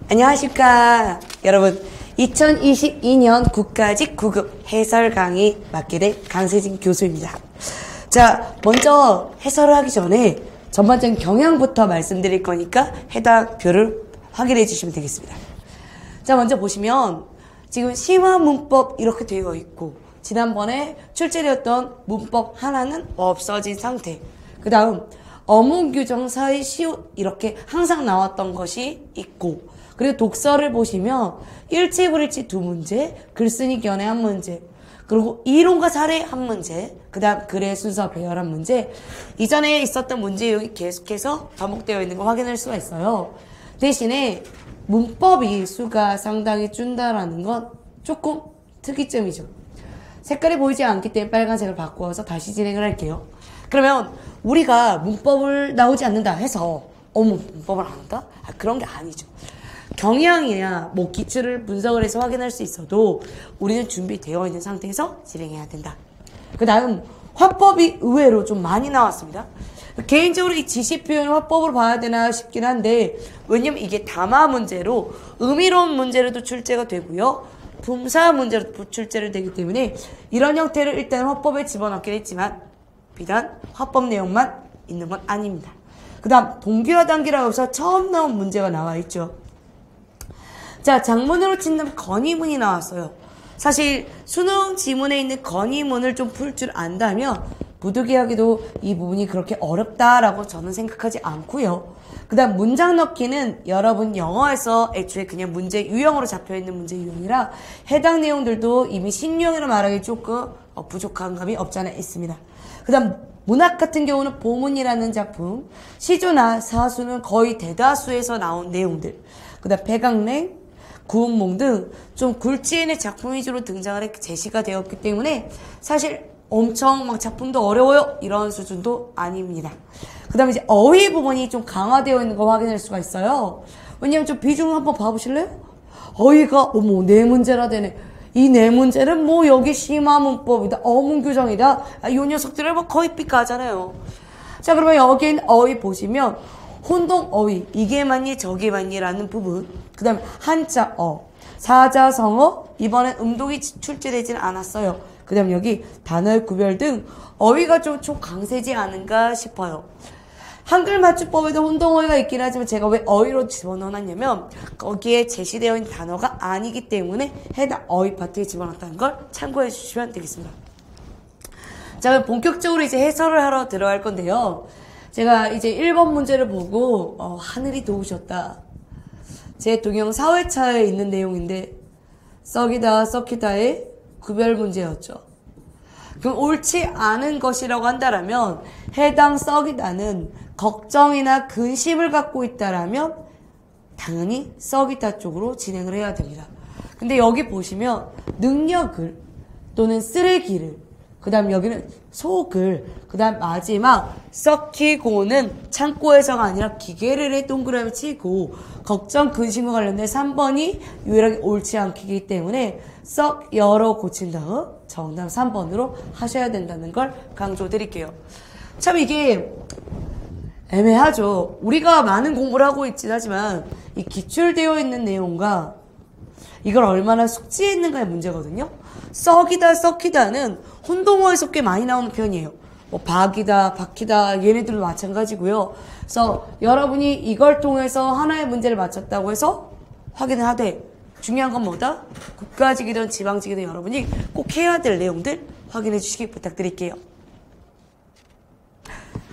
안녕하십니까 여러분. 2022년 국가직 9급 해설 강의 맡게 된 강세진 교수입니다. 자, 먼저 해설을 하기 전에 전반적인 경향부터 말씀드릴 거니까 해당 표를 확인해 주시면 되겠습니다. 자, 먼저 보시면 지금 심화 문법 이렇게 되어 있고 지난번에 출제되었던 문법 하나는 없어진 상태. 그 다음 어문규정 사이 시옷 이렇게 항상 나왔던 것이 있고, 그리고 독서를 보시면 일치 불일치 두 문제, 글쓰기 견해 한 문제, 그리고 이론과 사례 한 문제, 그 다음 글의 순서 배열 한 문제. 이전에 있었던 문제 유형이 계속해서 반복되어 있는 거 확인할 수가 있어요. 대신에 문법이 수가 상당히 준다라는 건 조금 특이점이죠. 색깔이 보이지 않기 때문에 빨간색을 바꾸어서 다시 진행을 할게요. 그러면 우리가 문법을 나오지 않는다 해서 어머 문법을 안 한다? 그런 게 아니죠. 경향이나 뭐 기출을 분석을 해서 확인할 수 있어도 우리는 준비되어 있는 상태에서 진행해야 된다. 그 다음 화법이 의외로 좀 많이 나왔습니다. 개인적으로 이 지시표현을 화법으로 봐야 되나 싶긴 한데, 왜냐면 이게 담화 문제로 의미로운 문제로도 출제가 되고요, 품사 문제로 출제를 되기 때문에 이런 형태를 일단 화법에 집어넣긴 했지만 비단 화법 내용만 있는 건 아닙니다. 그 다음 동기화 단기라고 해서 처음 나온 문제가 나와 있죠. 자, 장문으로 친다면 건의문이 나왔어요. 사실 수능 지문에 있는 건의문을 좀 풀 줄 안다면 부득이하게도 이 부분이 그렇게 어렵다라고 저는 생각하지 않고요. 그 다음 문장 넣기는 여러분 영어에서 애초에 그냥 문제 유형으로 잡혀있는 문제 유형이라 해당 내용들도 이미 신유형이라 말하기 조금 부족한 감이 없지 않아 있습니다. 그 다음 문학 같은 경우는 보문이라는 작품, 시조나 사수는 거의 대다수에서 나온 내용들, 그 다음 백악랭, 구운몽 등 좀 굴지인의 작품 위주로 등장을 제시가 되었기 때문에 사실 엄청 막 작품도 어려워요 이런 수준도 아닙니다. 그 다음에 이제 어휘 부분이 좀 강화되어 있는 거 확인할 수가 있어요. 왜냐면 좀 비중 한번 봐보실래요? 어휘가 어머 네 문제라 되네. 이 네 문제는 뭐 여기 심화 문법이다, 어문 규정이다, 이 녀석들을 뭐 거의 삐까하잖아요. 자, 그러면 여긴 어휘 보시면 혼동 어휘, 이게 맞니 저게 맞니라는 부분, 그 다음에 한자 사자성어, 이번엔 음독이 출제되지는 않았어요. 그 다음 여기 단어의 구별 등 어휘가 좀 강세지 않은가 싶어요. 한글 맞춤법에도 혼동어휘가 있긴 하지만 제가 왜 어휘로 집어넣어놨냐면 거기에 제시되어 있는 단어가 아니기 때문에 해당 어휘 파트에 집어넣었다는 걸 참고해 주시면 되겠습니다. 자, 그럼 본격적으로 이제 해설을 하러 들어갈 건데요. 제가 이제 1번 문제를 보고 하늘이 도우셨다. 제 동영 4회차에 있는 내용인데 썩이다 썩히다의 구별 문제였죠. 그럼 옳지 않은 것이라고 한다라면 해당 썩이다는 걱정이나 근심을 갖고 있다라면 당연히 썩이다 쪽으로 진행을 해야 됩니다. 근데 여기 보시면 능력을 또는 쓰레기를, 그 다음 여기는 속을, 그 다음 마지막 썩히고는 창고에서가 아니라 기계를 해 동그라미 치고 걱정 근심과 관련된 3번이 유일하게 옳지 않기 때문에 썩 열어 고친 다음 정답 3번으로 하셔야 된다는 걸 강조드릴게요. 참 이게 애매하죠. 우리가 많은 공부를 하고 있긴 하지만 이 기출되어 있는 내용과 이걸 얼마나 숙지했는가의 문제거든요. 썩이다 썩히다는 혼동어에서 꽤 많이 나오는 표현이에요. 뭐 박이다 박히다 얘네들도 마찬가지고요. 그래서 여러분이 이걸 통해서 하나의 문제를 맞췄다고 해서 확인을 하되, 중요한 건 뭐다? 국가직이든 지방직이든 여러분이 꼭 해야 될 내용들 확인해 주시기 부탁드릴게요.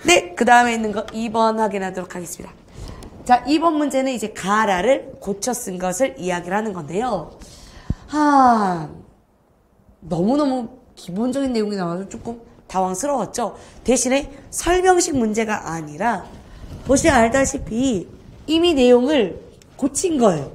네, 그 다음에 있는 거 2번 확인하도록 하겠습니다. 자, 2번 문제는 이제 가라를 고쳐 쓴 것을 이야기를 하는 건데요. 너무너무 기본적인 내용이 나와서 조금 당황스러웠죠. 대신에 설명식 문제가 아니라 보시면 알다시피 이미 내용을 고친 거예요.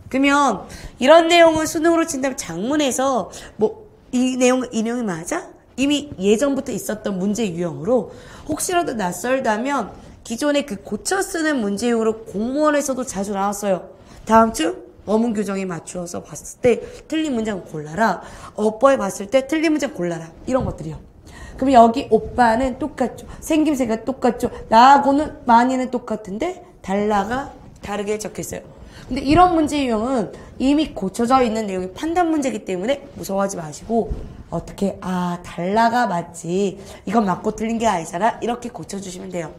그러면 이런 내용은 수능으로 친다면 장문에서 뭐 이 내용이 맞아? 이미 예전부터 있었던 문제 유형으로 혹시라도 낯설다면 기존에 그 고쳐 쓰는 문제 유형으로 공무원에서도 자주 나왔어요. 다음 주 어문 규정에 맞추어서 봤을 때 틀린 문장 골라라. 어법에 봤을 때 틀린 문장 골라라. 이런 것들이요. 그럼 여기 오빠는 똑같죠. 생김새가 똑같죠. 나하고는 많이는 똑같은데 달라가 다르게 적혀있어요. 근데 이런 문제 유형은 이미 고쳐져 있는 내용이 판단 문제이기 때문에 무서워하지 마시고 어떻게 달라가 맞지 이건 맞고 틀린 게 아니잖아 이렇게 고쳐주시면 돼요.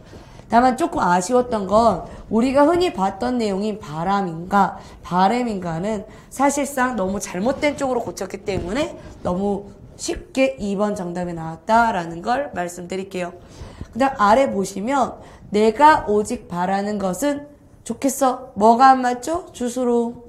다만 조금 아쉬웠던 건 우리가 흔히 봤던 내용인 바람인가 바램인가는 사실상 너무 잘못된 쪽으로 고쳤기 때문에 너무 쉽게 2번 정답이 나왔다라는 걸 말씀드릴게요. 그 다음 아래 보시면 내가 오직 바라는 것은 좋겠어. 뭐가 안 맞죠? 주수로.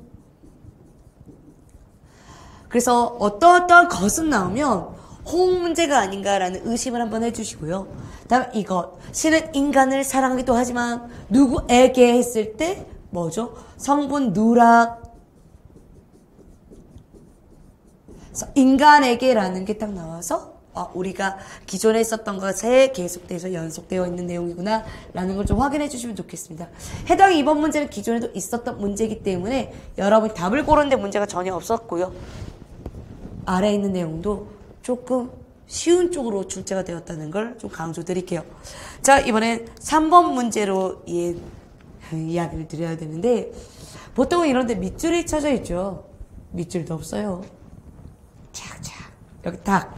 그래서 어떠한 것은 나오면 호응 문제가 아닌가라는 의심을 한번 해주시고요. 다음 이것. 신은 인간을 사랑하기도 하지만 누구에게 했을 때 뭐죠? 성분 누락. 인간에게라는 게 딱 나와서 우리가 기존에 있었던 것에 계속돼서 연속되어 있는 내용이구나 라는 걸 좀 확인해 주시면 좋겠습니다. 해당 2번 문제는 기존에도 있었던 문제이기 때문에 여러분이 답을 고르는데 문제가 전혀 없었고요. 아래에 있는 내용도 조금 쉬운 쪽으로 출제가 되었다는 걸 좀 강조드릴게요. 자, 이번엔 3번 문제로 이야기를 드려야 되는데 보통은 이런데 밑줄이 쳐져 있죠. 밑줄도 없어요. 착착 여기 탁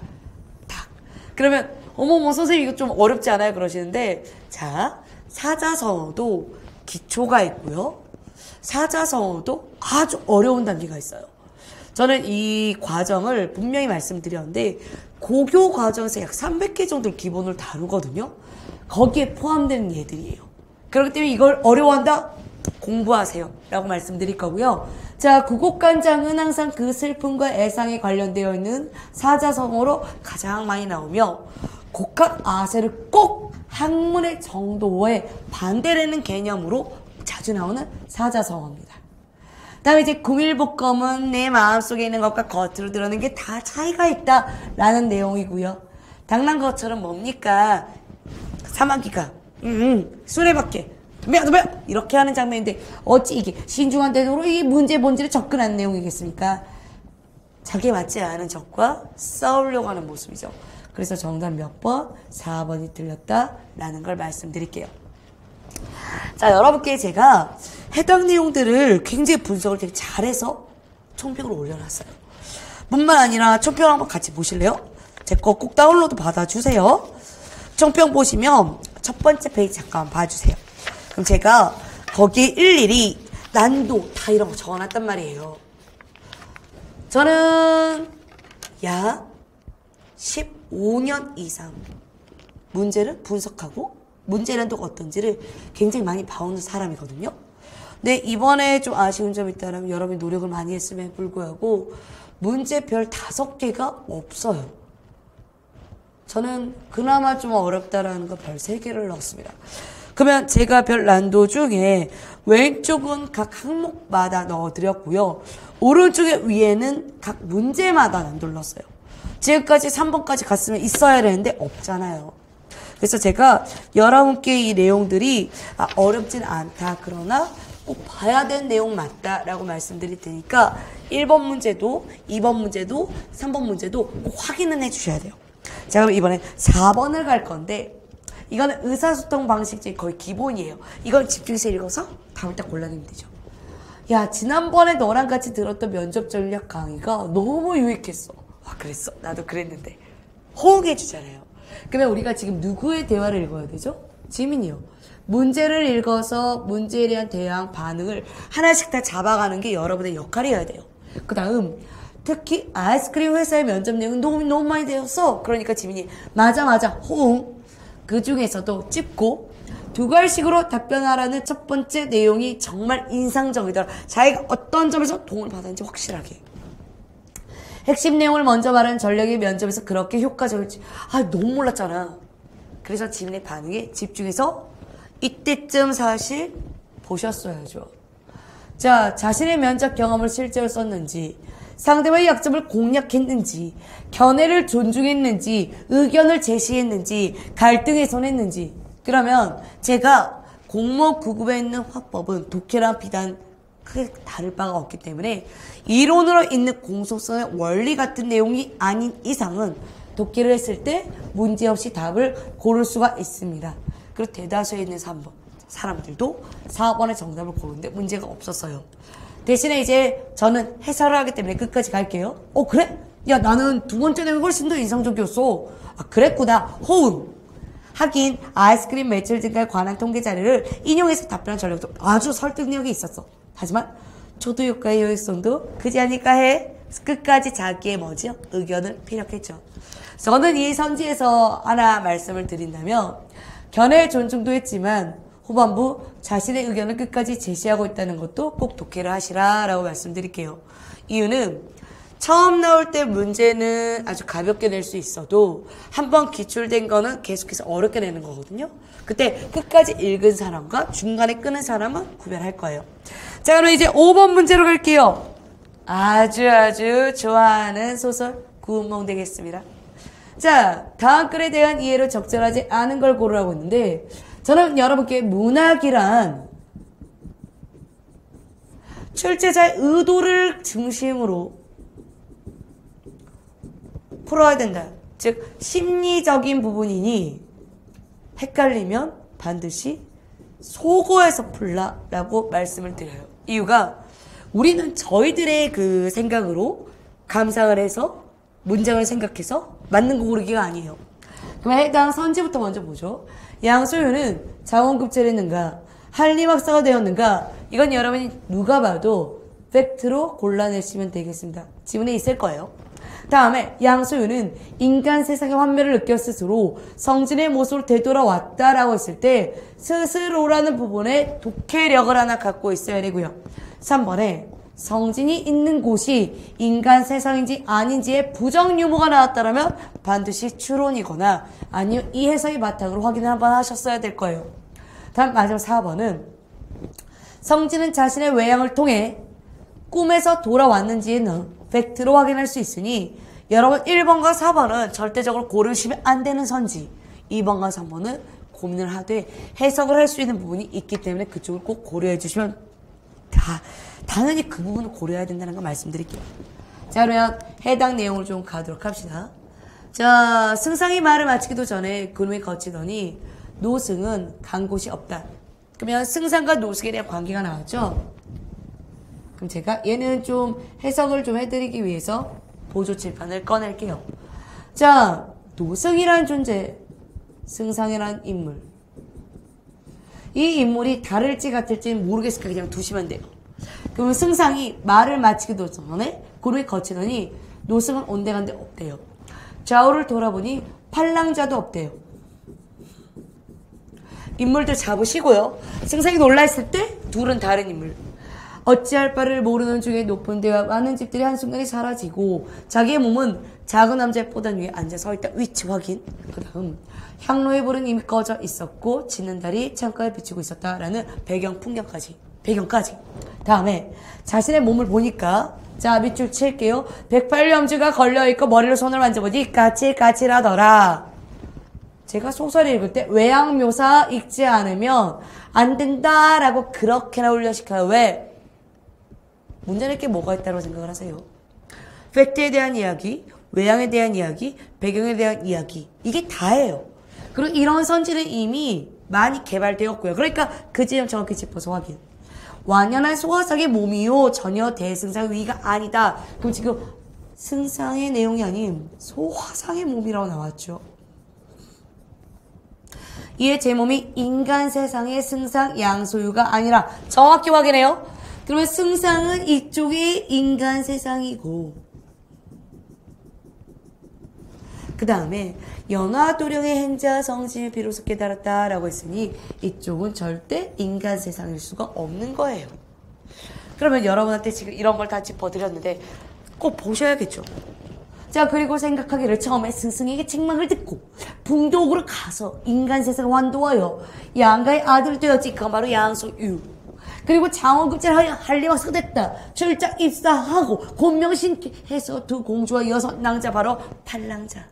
그러면 어머머 선생님 이거 좀 어렵지 않아요? 그러시는데 자 사자성어도 기초가 있고요. 사자성어도 아주 어려운 단계가 있어요. 저는 이 과정을 분명히 말씀드렸는데 고교 과정에서 약 300개 정도를 기본으로 다루거든요. 거기에 포함되는 예들이에요. 그렇기 때문에 이걸 어려워한다? 공부하세요 라고 말씀드릴 거고요. 자, 구곡간장은 항상 그 슬픔과 애상에 관련되어 있는 사자성어로 가장 많이 나오며 곡학 아세를 꼭 학문의 정도에 반대되는 개념으로 자주 나오는 사자성어입니다. 다음에 이제 구밀복검은 내 마음속에 있는 것과 겉으로 드러내는 게 다 차이가 있다라는 내용이고요. 당나귀처럼 뭡니까? 사마귀가 수레바퀴 덤벼 이렇게 하는 장면인데 어찌 이게 신중한 태도로 이 문제 본질에 접근하는 내용이겠습니까? 자기에 맞지 않은 적과 싸우려고 하는 모습이죠. 그래서 정답 몇 번? 4번이 틀렸다라는 걸 말씀드릴게요. 자, 여러분께 제가 해당 내용들을 굉장히 분석을 되게 잘해서 총평으로 올려놨어요. 뿐만 아니라 총평 한번 같이 보실래요? 제 거 꼭 다운로드 받아주세요. 총평 보시면 첫 번째 페이지 잠깐 봐주세요. 그럼 제가 거기에 일일이 난도 다 이런 거 적어놨단 말이에요. 저는 약 15년 이상 문제를 분석하고 문제 난도가 어떤지를 굉장히 많이 봐오는 사람이거든요. 근데 이번에 좀 아쉬운 점이 있다면 여러분이 노력을 많이 했음에 불구하고 문제 별 5개가 없어요. 저는 그나마 좀 어렵다라는 거 별 3개를 넣었습니다. 그러면 제가 별 난도 중에 왼쪽은 각 항목마다 넣어드렸고요. 오른쪽에 위에는 각 문제마다 난도를 넣었어요. 지금까지 3번까지 갔으면 있어야 되는데 없잖아요. 그래서 제가 여러분께 이 내용들이 어렵진 않다. 그러나 꼭 봐야 되는 내용 맞다라고 말씀드릴 테니까 1번 문제도 2번 문제도 3번 문제도 꼭 확인은 해주셔야 돼요. 자, 그럼 이번엔 4번을 갈 건데 이거는 의사소통 방식 중에 거의 기본이에요. 이걸 집중해서 읽어서 답을 딱 골라내면 되죠. 야, 지난번에 너랑 같이 들었던 면접 전략 강의가 너무 유익했어. 그랬어. 나도 그랬는데. 호응해 주잖아요. 그러면 우리가 지금 누구의 대화를 읽어야 되죠? 지민이요. 문제를 읽어서 문제에 대한 대응, 반응을 하나씩 다 잡아가는 게 여러분의 역할이어야 돼요. 그 다음 특히 아이스크림 회사의 면접 내용은 너무 많이 되었어. 그러니까 지민이 맞아 호응. 그 중에서도 찝고 2갈식으로 답변하라는 첫 번째 내용이 정말 인상적이더라. 자기가 어떤 점에서 도움을 받았는지 확실하게. 핵심 내용을 먼저 말하는 전략이 면접에서 그렇게 효과적일지 너무 몰랐잖아. 그래서 지민의 반응에 집중해서 이때쯤 사실 보셨어야죠. 자, 자신의 면접 경험을 실제로 썼는지, 상대방의 약점을 공략했는지, 견해를 존중했는지, 의견을 제시했는지, 갈등 해소했는지. 그러면 제가 공무원 9급에 있는 화법은 독해랑 비단 크게 다를 바가 없기 때문에 이론으로 있는 공소성의 원리 같은 내용이 아닌 이상은 독해를 했을 때 문제없이 답을 고를 수가 있습니다. 그리고 대다수에 있는 3번. 사람들도 4번의 정답을 고르는데 문제가 없었어요. 대신에 이제 저는 해설을 하기 때문에 끝까지 갈게요. 그래? 야, 나는 두 번째 내용이 훨씬 더 인상적이었어. 그랬구나. 호응. 하긴 아이스크림 매출 증가에 관한 통계 자료를 인용해서 답변한 전략도 아주 설득력이 있었어. 하지만 조도 효과의 효율성도 크지 않을까 해 끝까지 자기의 의견을 피력했죠. 저는 이 선지에서 하나 말씀을 드린다면 견해의 존중도 했지만 후반부 자신의 의견을 끝까지 제시하고 있다는 것도 꼭 독해를 하시라 라고 말씀드릴게요. 이유는 처음 나올 때 문제는 아주 가볍게 낼 수 있어도 한번 기출된 거는 계속해서 어렵게 내는 거거든요. 그때 끝까지 읽은 사람과 중간에 끄는 사람은 구별할 거예요. 자, 그럼 이제 5번 문제로 갈게요. 아주 좋아하는 소설 구운몽 되겠습니다. 자, 다음 글에 대한 이해로 적절하지 않은 걸 고르라고 했는데 저는 여러분께 문학이란 출제자의 의도를 중심으로 풀어야 된다. 즉 심리적인 부분이니 헷갈리면 반드시 소거해서 풀라라고 말씀을 드려요. 이유가 우리는 저희들의 그 생각으로 감상을 해서 문장을 생각해서 맞는 거 고르기가 아니에요. 그럼 해당 선지부터 먼저 보죠. 양소유는 자원급제를 했는가? 한림학사가 되었는가? 이건 여러분이 누가 봐도 팩트로 골라내시면 되겠습니다. 지문에 있을 거예요. 다음에 양소유는 인간 세상의 환멸을 느꼈 스스로 성진의 모습으로 되돌아왔다라고 했을 때 스스로라는 부분에 독해력을 하나 갖고 있어야 되고요. 3번에 성진이 있는 곳이 인간 세상인지 아닌지의 부정 유무가 나왔다면 반드시 추론이거나 아니면 이 해석의 바탕으로 확인을 한번 하셨어야 될 거예요. 다음 마지막 4번은 성진은 자신의 외양을 통해 꿈에서 돌아왔는지는 팩트로 확인할 수 있으니 여러분 1번과 4번은 절대적으로 고르시면 안 되는 선지, 2번과 3번은 고민을 하되 해석을 할 수 있는 부분이 있기 때문에 그쪽을 꼭 고려해 주시면 당연히 그 부분을 고려해야 된다는 거 말씀드릴게요. 자, 그러면 해당 내용을 좀 가도록 합시다. 자, 승상이 말을 마치기도 전에 그놈이 거치더니 노승은 간 곳이 없다. 그러면 승상과 노승에 대한 관계가 나왔죠? 그럼 제가 얘는 좀 해석을 좀 해드리기 위해서 보조칠판을 꺼낼게요. 자, 노승이란 존재, 승상이란 인물. 이 인물이 다를지 같을지는 모르겠으니까 그냥 두시면 돼요. 그러면 승상이 말을 마치기도 전에 구름이 거치더니 노승은 온데간데 없대요. 좌우를 돌아보니 팔랑자도 없대요. 인물들 잡으시고요. 승상이 놀라있을 때 둘은 다른 인물. 어찌할 바를 모르는 중에 높은 데와 많은 집들이 한순간에 사라지고 자기의 몸은 작은 남자의 보단 위에 앉아 서 있다. 위치 확인. 그 다음 향로의 불은 이미 꺼져 있었고 지는 달이 창가에 비치고 있었다라는 배경까지. 다음에 자신의 몸을 보니까 자 밑줄 칠게요. 108염주가 걸려있고 머리로 손을 만져보니 까칠까칠하더라. 제가 소설을 읽을 때 외양묘사 읽지 않으면 안 된다라고 그렇게나 훈련시켜요. 왜? 문제 낼 게 뭐가 있다고 생각을 하세요? 팩트에 대한 이야기, 외양에 대한 이야기, 배경에 대한 이야기 이게 다예요. 그리고 이런 선지는 이미 많이 개발되었고요. 그러니까 그 지점 정확히 짚어서 확인. 완연한 소화상의 몸이요 전혀 대승상 위가 아니다. 그럼 지금 승상의 내용이 아닌 소화상의 몸이라고 나왔죠. 이에 제 몸이 인간 세상의 승상 양소유가 아니라 정확히 확인해요. 그러면 승상은 이쪽이 인간 세상이고 그 다음에 연화도령의 행자 성심을 비로소 깨달았다라고 했으니 이쪽은 절대 인간 세상일 수가 없는 거예요. 그러면 여러분한테 지금 이런 걸 다 짚어드렸는데 꼭 보셔야겠죠. 자, 그리고 생각하기를 처음에 스승에게 책망을 듣고 북독으로 가서 인간 세상을 완도하여 양가의 아들 되었지. 그가 바로 양소유. 그리고 장원급제를 하여 한림학사가 됐다. 출장 입사하고 곤명신해서 두 공주와 여섯 낭자 바로 팔랑자.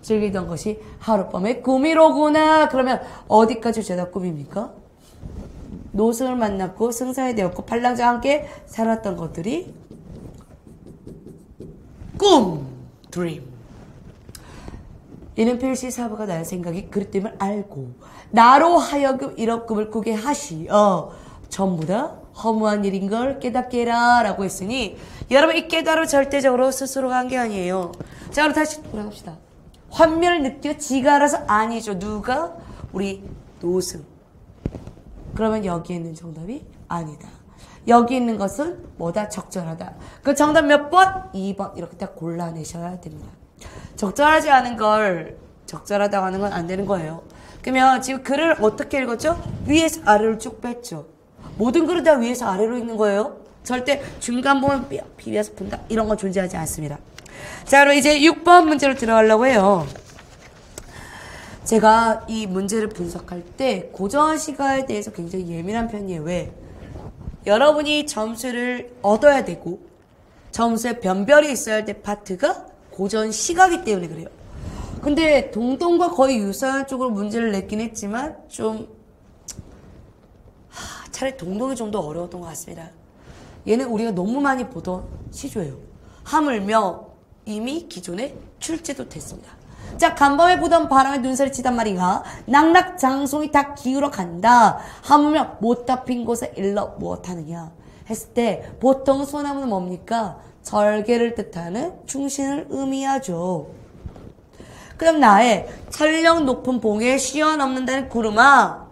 즐기던 것이 하룻밤의 꿈이로구나. 그러면 어디까지 죄다 꿈입니까? 노승을 만났고 승상이 되었고 팔랑자와 함께 살았던 것들이 꿈, 드림. 이는 필시 사부가 나의 생각이 그릇됨을 알고 나로 하여금 이런 꿈을 꾸게 하시어 전부 다 허무한 일인 걸 깨닫게 해라 라고 했으니 여러분 이 깨달음 절대적으로 스스로가 한 게 아니에요. 자 그럼 다시 돌아갑시다. 환멸을 느껴 지가 알아서 아니죠. 누가? 우리 노승. 그러면 여기 있는 정답이 아니다. 여기 있는 것은 뭐다? 적절하다. 그 정답 몇 번? 2번 이렇게 딱 골라내셔야 됩니다. 적절하지 않은 걸 적절하다고 하는 건 안 되는 거예요. 그러면 지금 글을 어떻게 읽었죠? 위에서 아래로 쭉 뺐죠. 모든 글은 다 위에서 아래로 읽는 거예요. 절대 중간 부분 비벼서 본다 이런 건 존재하지 않습니다. 자 그럼 이제 6번 문제로 들어가려고 해요. 제가 이 문제를 분석할 때 고전 시가에 대해서 굉장히 예민한 편이에요. 왜? 여러분이 점수를 얻어야 되고 점수에 변별이 있어야 할 때 파트가 고전 시가이기 때문에 그래요. 근데 동동과 거의 유사한 쪽으로 문제를 냈긴 했지만 좀 차라리 동동이 좀 더 어려웠던 것 같습니다. 얘는 우리가 너무 많이 보던 시조예요. 하물며 이미 기존에 출제도 됐습니다. 자, 간밤에 보던 바람에 눈살이 치단 말이가 낙낙장송이 다 기울어 간다. 하물며 못다 핀 곳에 일러 무엇하느냐 했을 때 보통 소나무는 뭡니까? 절개를 뜻하는 충신을 의미하죠. 그럼 나의 철령 높은 봉에 쉬어넘는다는 구름아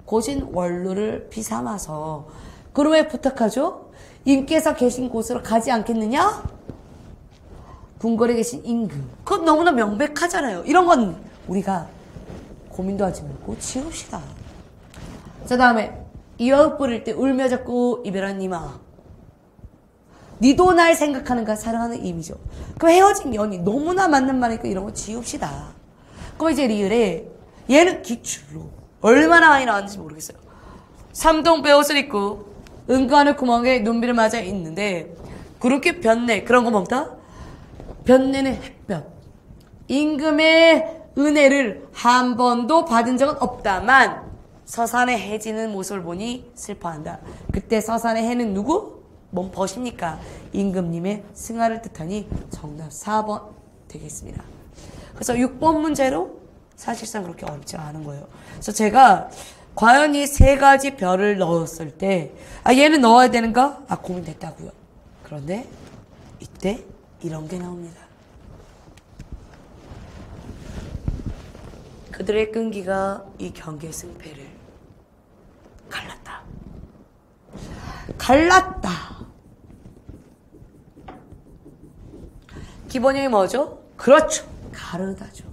고진 원루를 비삼아서 구름에 부탁하죠. 임께서 계신 곳으로 가지 않겠느냐? 궁궐에 계신 임금. 그건 너무나 명백하잖아요. 이런 건 우리가 고민도 하지 말고 지웁시다. 자 다음에 이어읍 부릴 때 울며 잡고 이별한 이마. 니도 날 생각하는가 사랑하는 의미죠. 그 헤어진 연이 너무나 맞는 말이니까 이런 거 지웁시다. 그럼 이제 리을에 얘는 기출로 얼마나 많이 나왔는지 모르겠어요. 삼동 베옷을 입고 은가하늘 구멍에 눈비를 맞아 있는데 그렇게 변내 그런 거 먹다? 변내는 햇볕. 임금의 은혜를 한 번도 받은 적은 없다만 서산에 해 지는 모습을 보니 슬퍼한다. 그때 서산의 해는 누구? 뭔 벗입니까? 임금님의 승하를 뜻하니 정답 4번 되겠습니다. 그래서 6번 문제로 사실상 그렇게 어렵지 않은 거예요. 그래서 제가 과연 이 세 가지 별을 넣었을 때 얘는 넣어야 되는가? 고민됐다고요. 그런데 이때 이런 게 나옵니다. 그들의 끈기가 이 경기의 승패를 갈랐다. 갈랐다. 기본형이 뭐죠? 그렇죠. 가르다죠.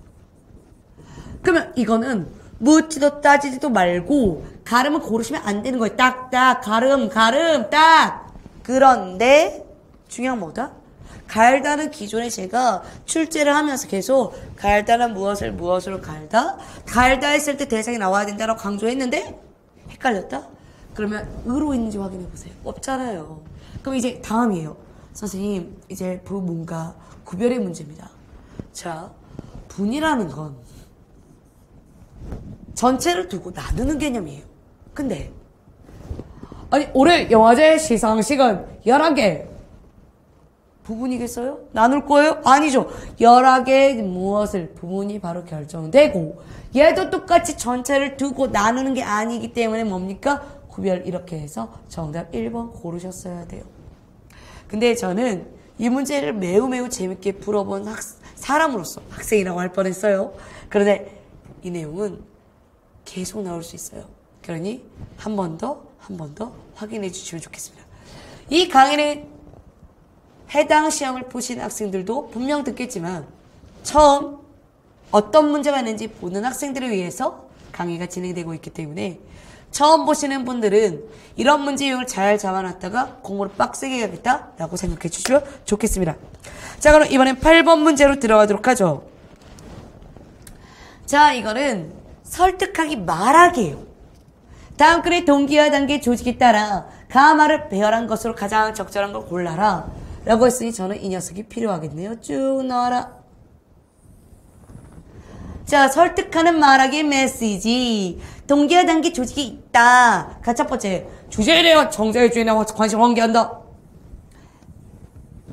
그러면 이거는 묻지도 따지지도 말고 가름을 고르시면 안 되는 거예요. 딱딱 가름 딱. 그런데 중요한 뭐다? 갈다는 기존에 제가 출제를 하면서 계속 갈다는 무엇으로 갈다? 갈다 했을 때 대상이 나와야 된다라고 강조했는데 헷갈렸다? 그러면 의로 있는지 확인해 보세요. 없잖아요. 그럼 이제 다음이에요. 선생님 이제 부문과 구별의 문제입니다. 자, 분이라는 건 전체를 두고 나누는 개념이에요. 근데 아니 올해 영화제 시상식은 11개 부분이겠어요? 나눌 거예요? 아니죠. 11개의 무엇을 부분이 바로 결정되고 얘도 똑같이 전체를 두고 나누는 게 아니기 때문에 뭡니까? 구별 이렇게 해서 정답 1번 고르셨어야 돼요. 근데 저는 이 문제를 매우 재밌게 풀어본 사람으로서 학생이라고 할 뻔했어요. 그런데 이 내용은 계속 나올 수 있어요. 그러니 한 번 더 확인해 주시면 좋겠습니다. 이 강의는 해당 시험을 보신 학생들도 분명 듣겠지만 처음 어떤 문제가 있는지 보는 학생들을 위해서 강의가 진행되고 있기 때문에 처음 보시는 분들은 이런 문제 유형을 잘 잡아놨다가 공부를 빡세게 해야겠다라고 생각해 주시면 좋겠습니다. 자, 그럼 이번엔 8번 문제로 들어가도록 하죠. 자, 이거는 설득하기 말하기예요. 다음 글의 동기와 단계 조직에 따라 가말을 배열한 것으로 가장 적절한 걸 골라라 라고 했으니 저는 이 녀석이 필요하겠네요. 쭉 넣어라. 자, 설득하는 말하기의 메시지. 동기와 단계 조직이 있다. 첫 번째, 주제에 대한 정자의 주인에 관심 환기한다.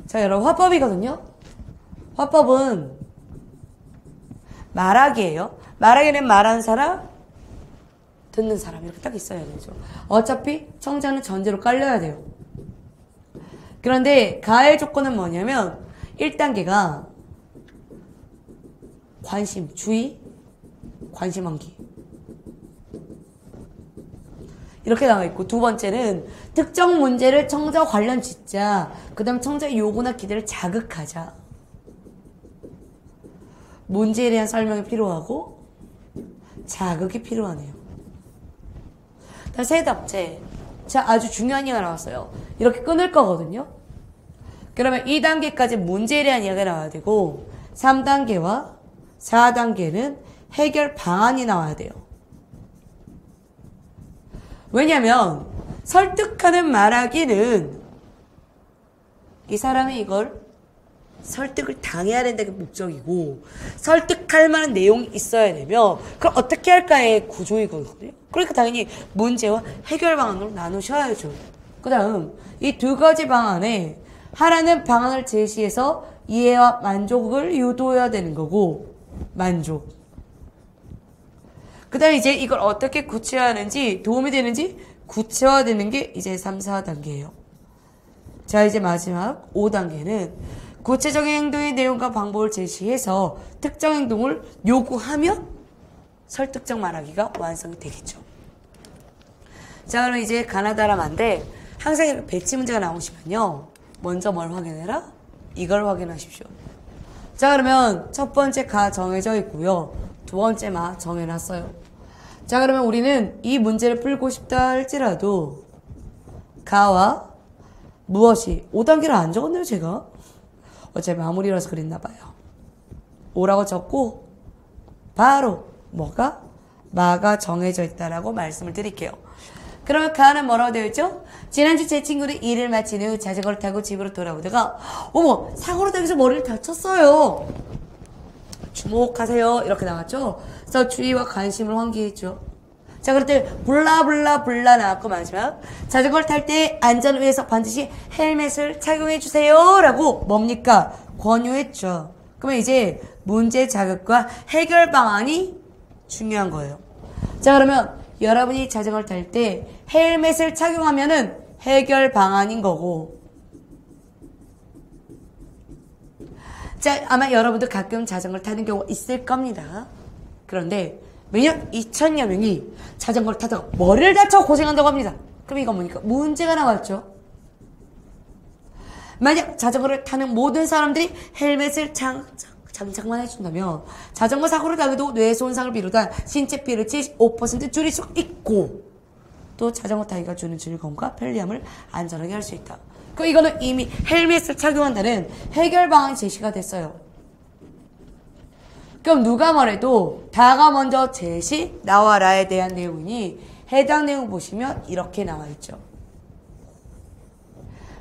자, 여러분 화법이거든요. 화법은 말하기예요. 말하기는 말하는 사람, 듣는 사람 이렇게 딱 있어야 되죠. 어차피 청자는 전제로 깔려야 돼요. 그런데 가해 조건은 뭐냐면 1단계가 관심, 주의, 관심 환기 이렇게 나와 있고, 두 번째는 특정 문제를 청자와 관련 짓자. 그 다음 청자의 요구나 기대를 자극하자. 문제에 대한 설명이 필요하고 자극이 필요하네요. 세 답제. 자, 아주 중요한 이야기가 나왔어요. 이렇게 끊을 거거든요. 그러면 2단계까지 문제에 대한 이야기가 나와야 되고 3단계와 4단계는 해결 방안이 나와야 돼요. 왜냐면 설득하는 말하기는 이 사람이 이걸 설득을 당해야 된다는 게 목적이고 설득할 만한 내용이 있어야 되며 그럼 어떻게 할까의 구조이거든요. 그러니까 당연히 문제와 해결 방안으로 나누셔야죠. 그 다음 이 두 가지 방안에 하나는 방안을 제시해서 이해와 만족을 유도해야 되는 거고 만족. 그 다음에 이제 이걸 어떻게 구체화하는지 도움이 되는지 구체화되는 게 이제 3, 4단계예요. 자, 이제 마지막 5단계는 구체적인 행동의 내용과 방법을 제시해서 특정 행동을 요구하면 설득적 말하기가 완성이 되겠죠. 자, 그럼 이제 가나다라만데 항상 이렇게 배치 문제가 나오시면요. 먼저 뭘 확인해라? 이걸 확인하십시오. 자, 그러면 첫 번째 가 정해져 있고요. 두 번째 마 정해놨어요. 자, 그러면 우리는 이 문제를 풀고 싶다 할지라도 가와 무엇이 5단계를 안 적었네요, 제가. 어차피 마무리라서 그랬나봐요. 5라고 적고 바로 뭐가? 마가 정해져 있다라고 말씀을 드릴게요. 그러면 가는 뭐라고 되어 있죠? 지난주 제 친구는 일을 마친 후 자전거를 타고 집으로 돌아오다가 어머! 사고로 당해서 머리를 다쳤어요. 주목하세요. 이렇게 나왔죠? 그래서 주의와 관심을 환기했죠. 자, 그럴 때 블라블라블라 나왔고 마지막 자전거를 탈 때 안전을 위해서 반드시 헬멧을 착용해 주세요 라고 뭡니까? 권유했죠. 그러면 이제 문제 자극과 해결 방안이 중요한 거예요. 자, 그러면 여러분이 자전거를 탈 때 헬멧을 착용하면은 해결 방안인 거고, 자, 아마 여러분도 가끔 자전거를 타는 경우가 있을 겁니다. 그런데 매년 2천여 명이 자전거를 타다가 머리를 다쳐 고생한다고 합니다. 그럼 이건 뭐니까? 문제가 나왔죠. 만약 자전거를 타는 모든 사람들이 헬멧을 장착만 해준다면 자전거 사고를 당해도 뇌 손상을 비롯한 신체 피해를 75% 줄일 수 있고 또 자전거 타기가 주는 즐거움과 편리함을 안전하게 할 수 있다. 그 이거는 이미 헬멧을 착용한다는 해결 방안이 제시가 됐어요. 그럼 누가 말해도 다가 먼저 제시 나와라에 대한 내용이니 해당 내용 보시면 이렇게 나와 있죠.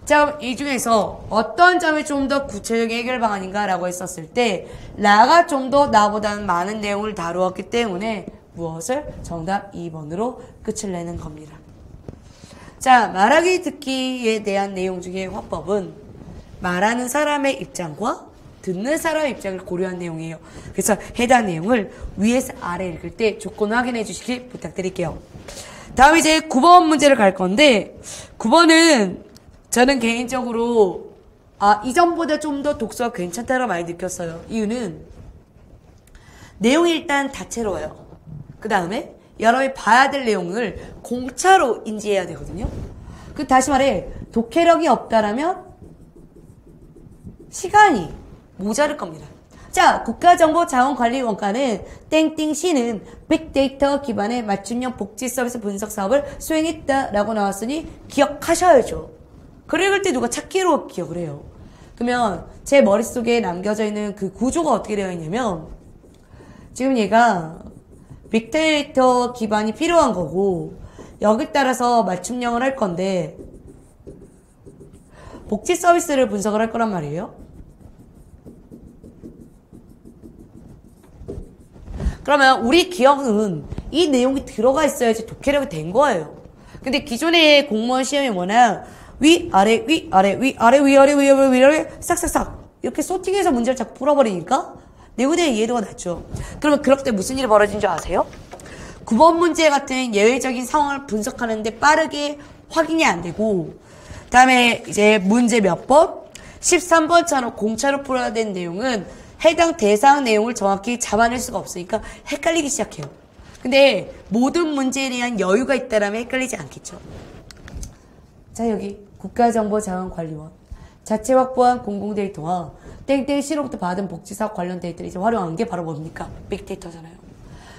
자, 그럼 이 중에서 어떤 점이 좀 더 구체적인 해결 방안인가 라고 했었을 때 라가 좀 더 나보다는 많은 내용을 다루었기 때문에 무엇을? 정답 2번으로 끝을 내는 겁니다. 자, 말하기 듣기에 대한 내용 중에 화법은 말하는 사람의 입장과 듣는 사람의 입장을 고려한 내용이에요. 그래서 해당 내용을 위에서 아래 읽을 때 조건 확인해 주시길 부탁드릴게요. 다음 이제 9번 문제를 갈 건데 9번은 저는 개인적으로 이전보다 좀 더 독서가 괜찮다고 많이 느꼈어요. 이유는 내용이 일단 다채로워요. 그 다음에 여러분이 봐야 될 내용을 공차로 인지해야 되거든요. 그 다시 말해 독해력이 없다라면 시간이 모자랄 겁니다. 자, 국가정보자원관리 원가는 땡땡시는 빅데이터 기반의 맞춤형 복지 서비스 분석 사업을 수행했다라고 나왔으니 기억하셔야죠. 그럴 때 누가 찾기로 기억을 해요. 그러면 제 머릿속에 남겨져 있는 그 구조가 어떻게 되어 있냐면 지금 얘가 빅데이터 기반이 필요한 거고 여기 따라서 맞춤형을 할 건데 복지 서비스를 분석을 할 거란 말이에요. 그러면 우리 기억은 이 내용이 들어가 있어야지 독해력이 된 거예요. 근데 기존의 공무원 시험이 워낙 위아래 위아래 위아래 위아래 위아래 위아래 싹싹싹 이렇게 소팅해서 문제를 자꾸 풀어버리니까 내용에 대한 이해도가 낮죠. 그러면 그럴 때 무슨 일이 벌어진 줄 아세요? 9번 문제 같은 예외적인 상황을 분석하는데 빠르게 확인이 안 되고, 다음에 이제 문제 몇 번? 13번처럼 공차로 풀어야 되는 내용은 해당 대상 내용을 정확히 잡아낼 수가 없으니까 헷갈리기 시작해요. 근데 모든 문제에 대한 여유가 있다라면 헷갈리지 않겠죠. 자, 여기 국가정보자원관리원 자체 확보한 공공데이터와 땡땡 실로부터 받은 복지사업 관련 데이터를 이제 활용한 게 바로 뭡니까? 빅데이터잖아요.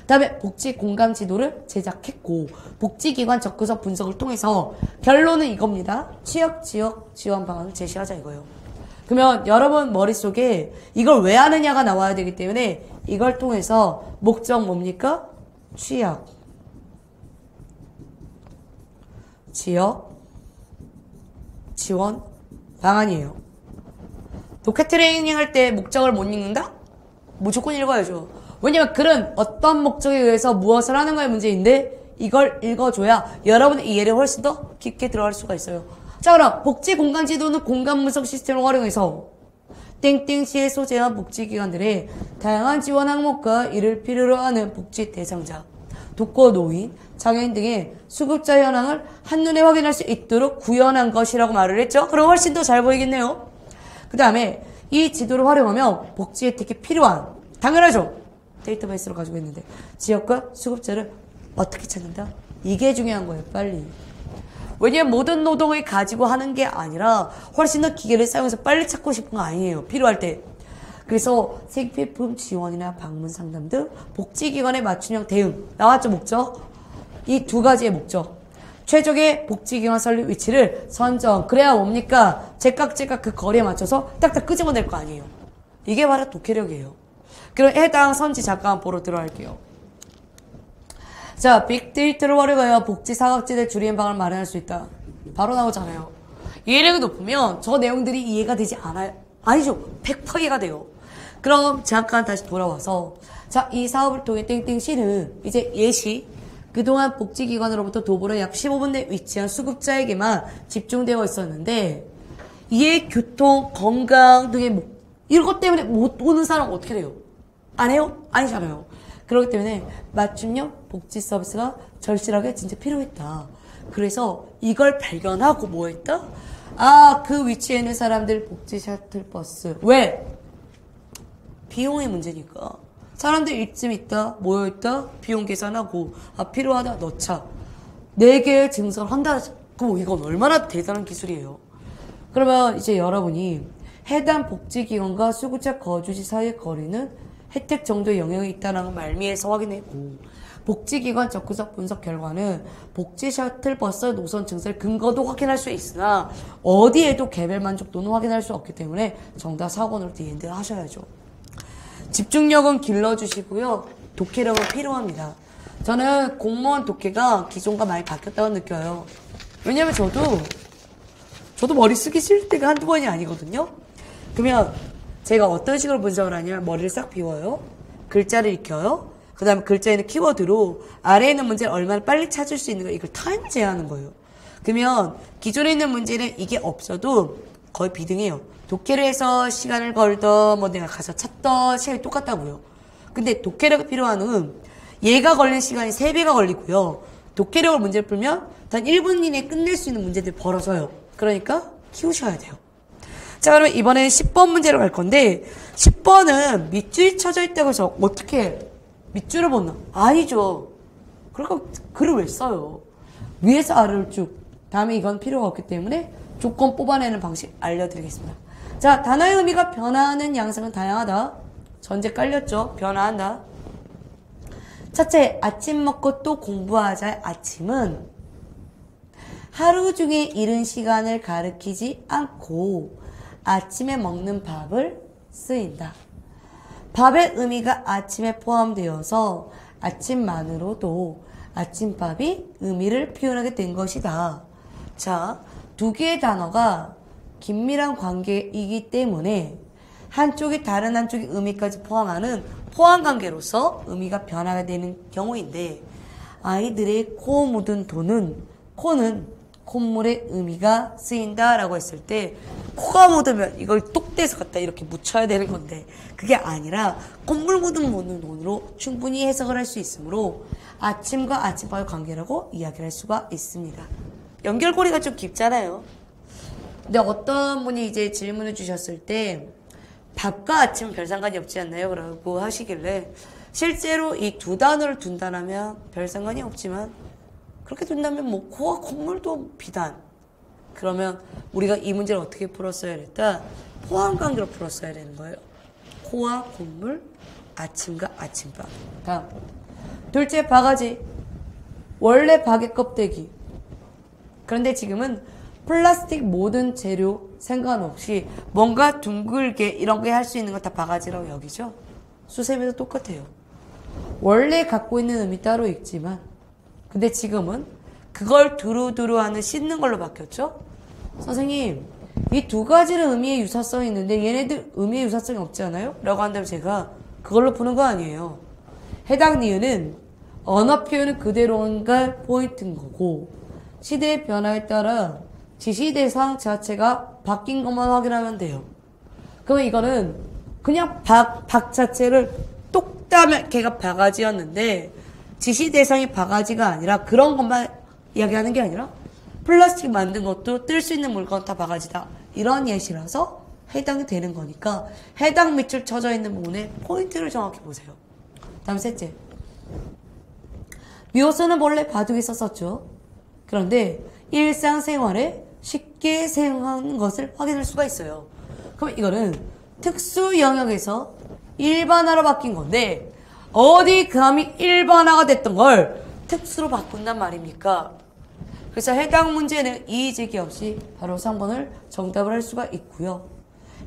다음에 복지 공감 지도를 제작했고, 복지기관 접근서 분석을 통해서 결론은 이겁니다. 취약 지역 지원 방안을 제시하자 이거예요. 그러면 여러분 머릿속에 이걸 왜 하느냐가 나와야 되기 때문에 이걸 통해서 목적 뭡니까? 취약 지역 지원 방안이에요. 독해 트레이닝 할 때 목적을 못 읽는다? 무조건 읽어야죠. 왜냐면 글은 어떤 목적에 의해서 무엇을 하는 거의 문제인데 이걸 읽어줘야 여러분의 이해를 훨씬 더 깊게 들어갈 수가 있어요. 자, 그럼 복지 공간 지도는 공간 분석 시스템을 활용해서 땡땡시의 소재와 복지기관들의 다양한 지원 항목과 이를 필요로 하는 복지 대상자, 독거 노인, 장애인 등의 수급자 현황을 한눈에 확인할 수 있도록 구현한 것이라고 말을 했죠. 그럼 훨씬 더 잘 보이겠네요. 그 다음에 이 지도를 활용하면 복지 혜택이 필요한, 당연하죠, 데이터베이스를 가지고 있는데 지역과 수급자를 어떻게 찾는다? 이게 중요한 거예요. 빨리. 왜냐면 모든 노동을 가지고 하는 게 아니라 훨씬 더 기계를 사용해서 빨리 찾고 싶은 거 아니에요. 필요할 때. 그래서 생필품 지원이나 방문 상담 등 복지기관의 맞춤형 대응. 나왔죠, 목적? 이 두 가지의 목적. 최적의 복지기관 설립 위치를 선정. 그래야 뭡니까? 제깍 그 거리에 맞춰서 딱딱 끄집어낼 거 아니에요. 이게 바로 독해력이에요. 그럼 해당 선지 잠깐 보러 들어갈게요. 자, 빅데이터를 활용하여 복지 사각지대 줄이는 방안을 마련할 수 있다. 바로 나오잖아요. 이해력이 높으면 저 내용들이 이해가 되지 않아요. 아니죠. 100% 이해가 돼요. 그럼 잠깐 다시 돌아와서, 자, 이 사업을 통해 땡땡시는 이제 예시, 그동안 복지기관으로부터 도보로 약 15분 내에 위치한 수급자에게만 집중되어 있었는데 이에 교통, 건강 등의 이런 것 때문에 못 오는 사람은 어떻게 돼요? 안 해요? 아니잖아요. 그렇기 때문에 맞춤형 복지 서비스가 절실하게 진짜 필요했다. 그래서 이걸 발견하고 뭐 했다? 아, 그 위치에 있는 사람들 복지 셔틀버스. 왜? 비용의 문제니까. 사람들 이쯤 있다, 모여있다, 비용 계산하고, 아, 필요하다, 넣자. 4개의 증서를 한다. 그럼 이건 얼마나 대단한 기술이에요. 그러면 이제 여러분이 해당 복지기관과 수급자 거주지 사이의 거리는 혜택 정도의 영향이 있다는 말미에서 확인했고, 복지기관 접근서 분석 결과는 복지 셔틀버스 노선 증설 근거도 확인할 수 있으나 어디에도 개별 만족도는 확인할 수 없기 때문에 정답 4번으로 D&D 하셔야죠. 집중력은 길러주시고요. 독해력은 필요합니다. 저는 공무원 독해가 기존과 많이 바뀌었다고 느껴요. 왜냐면 저도 머리 쓰기 싫을 때가 한두 번이 아니거든요. 그러면 제가 어떤 식으로 분석을 하냐면 머리를 싹 비워요. 글자를 익혀요. 그 다음에 글자에 있는 키워드로 아래에 있는 문제를 얼마나 빨리 찾을 수 있는가, 이걸 타임 제한하는 거예요. 그러면 기존에 있는 문제는 이게 없어도 거의 비등해요. 독해를 해서 시간을 걸던 뭐 내가 가서 찾던 시간이 똑같다고요. 근데 독해력이 필요한 얘가 걸린 시간이 3배가 걸리고요. 독해력을 문제를 풀면 단 1분 이내에 끝낼 수 있는 문제들이 벌어져요. 그러니까 키우셔야 돼요. 자, 그러면 이번엔 10번 문제로 갈 건데 10번은 밑줄이 쳐져 있다고 해서 어떻게 밑줄을 벗나? 아니죠. 그러니까 글을 왜 써요? 위에서 아래로 쭉. 다음에 이건 필요가 없기 때문에 조건 뽑아내는 방식 알려드리겠습니다. 자, 단어의 의미가 변화하는 양상은 다양하다. 전제 깔렸죠? 변화한다. 첫째, 아침 먹고 또 공부하자의 아침은 하루 중에 이른 시간을 가리키지 않고 아침에 먹는 밥을 쓰인다. 밥의 의미가 아침에 포함되어서 아침만으로도 아침밥이 의미를 표현하게 된 것이다. 자, 두 개의 단어가 긴밀한 관계이기 때문에 한쪽이 다른 한쪽의 의미까지 포함하는 포함관계로서 의미가 변화가 되는 경우인데, 아이들의 코 묻은 도는, 코는 콧물의 의미가 쓰인다라고 했을 때 코가 묻으면 이걸 똑대서 갖다 이렇게 묻혀야 되는 건데 그게 아니라 콧물 묻은 눈으로 충분히 해석을 할 수 있으므로 아침과 아침밥의 관계라고 이야기를 할 수가 있습니다. 연결고리가 좀 깊잖아요. 근데 어떤 분이 이제 질문을 주셨을 때 밥과 아침은 별 상관이 없지 않나요? 라고 하시길래 실제로 이 두 단어를 둔다면 별 상관이 없지만 그렇게 둔다면 뭐 코와 콧물도 비단. 그러면 우리가 이 문제를 어떻게 풀었어야 했다? 포함 관계로 풀었어야 되는 거예요. 코와 콧물, 아침과 아침밥. 다음. 둘째, 바가지. 원래 박의 껍데기. 그런데 지금은 플라스틱 모든 재료 상관없이 뭔가 둥글게 이런 게 할 수 있는 거 다 바가지라고 여기죠. 수세미도 똑같아요. 원래 갖고 있는 의미 따로 있지만 근데 지금은 그걸 두루두루 하는 씻는 걸로 바뀌었죠. 선생님, 이 두 가지는 의미의 유사성이 있는데 얘네들 의미의 유사성이 없지 않아요? 라고 한다면 제가 그걸로 푸는 거 아니에요. 해당 니은은 언어 표현은 그대로 온 걸 포인트인 거고 시대의 변화에 따라 지시 대상 자체가 바뀐 것만 확인하면 돼요. 그러면 이거는 그냥 박 자체를 똑 따면 걔가 바가지였는데 지시 대상이 바가지가 아니라 그런 것만 이야기하는 게 아니라 플라스틱 만든 것도 뜰 수 있는 물건 다 바가지다. 이런 예시라서 해당이 되는 거니까 해당 밑줄 쳐져 있는 부분에 포인트를 정확히 보세요. 다음 셋째. 묘수는 원래 바둑에 썼었죠. 그런데 일상생활에 쉽게 사용하는 것을 확인할 수가 있어요. 그럼 이거는 특수 영역에서 일반화로 바뀐 건데 어디 감히 일반화가 됐던 걸 특수로 바꾼단 말입니까? 그래서 해당 문제는 이의제기 없이 바로 3번을 정답을 할 수가 있고요.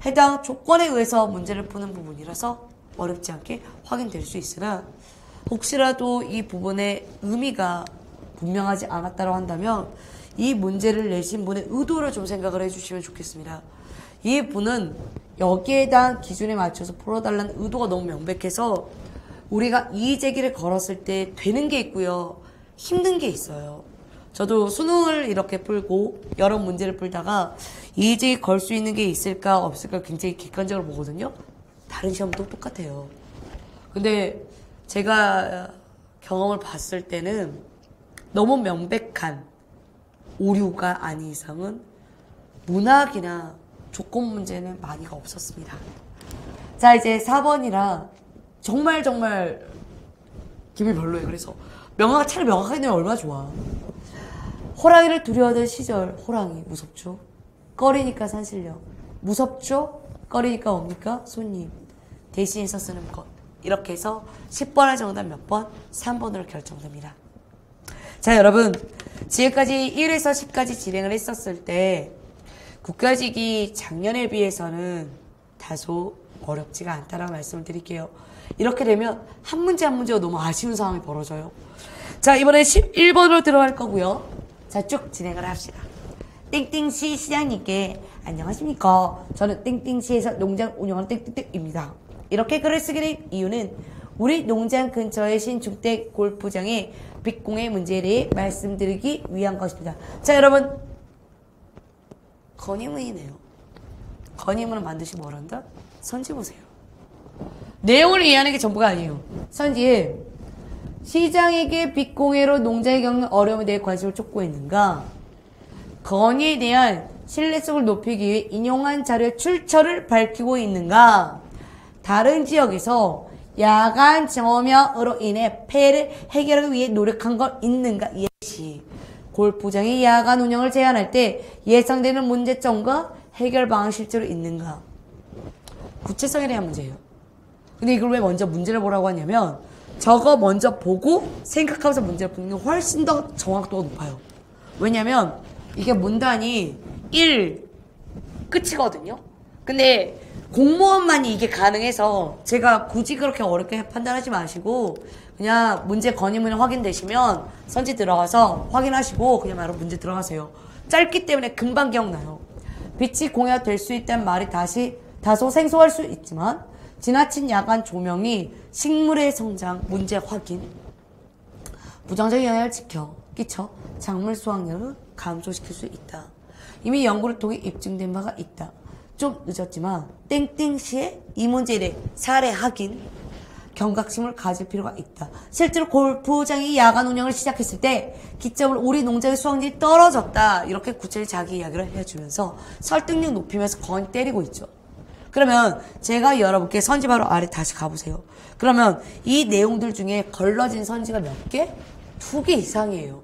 해당 조건에 의해서 문제를 푸는 부분이라서 어렵지 않게 확인될 수 있으나 혹시라도 이 부분의 의미가 분명하지 않았다고 한다면 이 문제를 내신 분의 의도를 좀 생각을 해주시면 좋겠습니다. 이 분은 여기에 대한 기준에 맞춰서 풀어달라는 의도가 너무 명백해서 우리가 이의제기를 걸었을 때 되는 게 있고요. 힘든 게 있어요. 저도 수능을 이렇게 풀고 여러 문제를 풀다가 이의제기 걸 수 있는 게 있을까 없을까 굉장히 객관적으로 보거든요. 다른 시험도 똑같아요. 근데 제가 경험을 봤을 때는 너무 명백한 오류가 아닌 이상은 문학이나 조건 문제는 많이가 없었습니다. 자, 이제 4번이라 정말 기분이 별로예요. 그래서 명화가 차라리 명확하게 되면 얼마나 좋아. 호랑이를 두려워하던 시절. 호랑이 무섭죠. 꺼리니까 산신령. 무섭죠. 꺼리니까 옵니까? 손님. 대신해서 쓰는 것. 이렇게 해서 10번의 정답 몇 번? 3번으로 결정됩니다. 자, 여러분, 지금까지 1에서 10까지 진행을 했었을 때 국가직이 작년에 비해서는 다소 어렵지가 않다라고 말씀을 드릴게요. 이렇게 되면 한 문제 한 문제가 너무 아쉬운 상황이 벌어져요. 자, 이번에 11번으로 들어갈 거고요. 자, 쭉 진행을 합시다. 땡땡시 시장님께 안녕하십니까. 저는 땡땡시에서 농장 운영하는 땡땡땡입니다. 이렇게 글을 쓰게 된 이유는 우리 농장 근처의 신중택 골프장의 빅공의 문제에 대해 말씀드리기 위한 것입니다. 자, 여러분, 건의문이네요. 건의문을 만드시면 뭘 한다? 선지 보세요. 내용을 이해하는 게 전부가 아니에요. 선지에 시장에게 빅공해로 농장이 겪는 어려움에 대해 관심을 촉구했는가? 건의에 대한 신뢰성을 높이기 위해 인용한 자료의 출처를 밝히고 있는가? 다른 지역에서 야간 정험으로 인해 폐해를 해결하기 위해 노력한 걸 있는가? 예시. 골프장의 야간 운영을 제한할 때 예상되는 문제점과 해결 방안이 실제로 있는가? 구체성에 대한 문제예요. 근데 이걸 왜 먼저 문제를 보라고 하냐면 저거 먼저 보고 생각하면서 문제를 푸는 게 훨씬 더 정확도가 높아요. 왜냐면 이게 문단이 1 끝이거든요. 근데 공무원만이 이게 가능해서 제가 굳이 그렇게 어렵게 판단하지 마시고 그냥 문제 건의문이 확인되시면 선지 들어가서 확인하시고 그냥 바로 문제 들어가세요. 짧기 때문에 금방 기억나요. 빛이 공해가 될 수 있다는 말이 다소 생소할 수 있지만 지나친 야간 조명이 식물의 성장, 문제 확인, 부정적인 영향을 끼쳐 작물 수확량을 감소시킬 수 있다. 이미 연구를 통해 입증된 바가 있다. 좀 늦었지만 땡땡시에 이 문제에 대해 사례 확인, 경각심을 가질 필요가 있다. 실제로 골프장이 야간 운영을 시작했을 때 기점을 우리 농장의 수확률이 떨어졌다. 이렇게 구체적인 자기 이야기를 해주면서 설득력 높이면서 거의 때리고 있죠. 그러면 제가 여러분께 선지 바로 아래 다시 가보세요. 그러면 이 내용들 중에 걸러진 선지가 몇 개? 2개 이상이에요.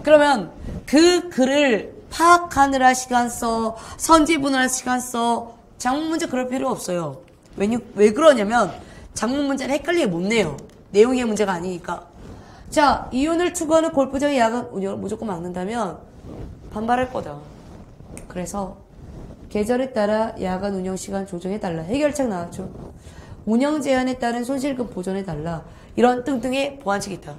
그러면 그 글을 파악하느라 시간 써, 선지 보느라 시간 써, 작문 문제 그럴 필요 없어요. 왜 그러냐면 작문 문제는 헷갈리게 못 내요. 내용의 문제가 아니니까. 자, 이윤을 추구하는 골프장의 야간 운영을 무조건 막는다면 반발할 거다. 그래서 계절에 따라 야간 운영 시간 조정해달라. 해결책 나왔죠. 운영 제한에 따른 손실금 보전해달라. 이런 등등의 보완책이 있다.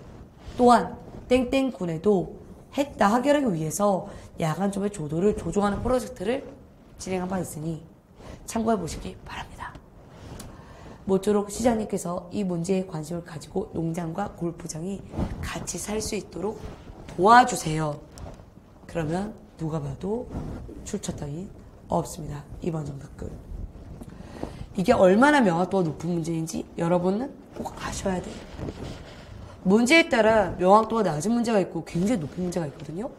또한 땡땡군에도 했다 하결하기 위해서 야간 조의 조도를 조정하는 프로젝트를 진행한 바 있으니 참고해 보시기 바랍니다. 모쪼록 시장님께서 이 문제에 관심을 가지고 농장과 골프장이 같이 살 수 있도록 도와주세요. 그러면 누가 봐도 출처 따윈 없습니다. 이번 정답 끝. 이게 얼마나 명확도가 높은 문제인지 여러분은 꼭 아셔야 돼요. 문제에 따라 명확도가 낮은 문제가 있고 굉장히 높은 문제가 있거든요.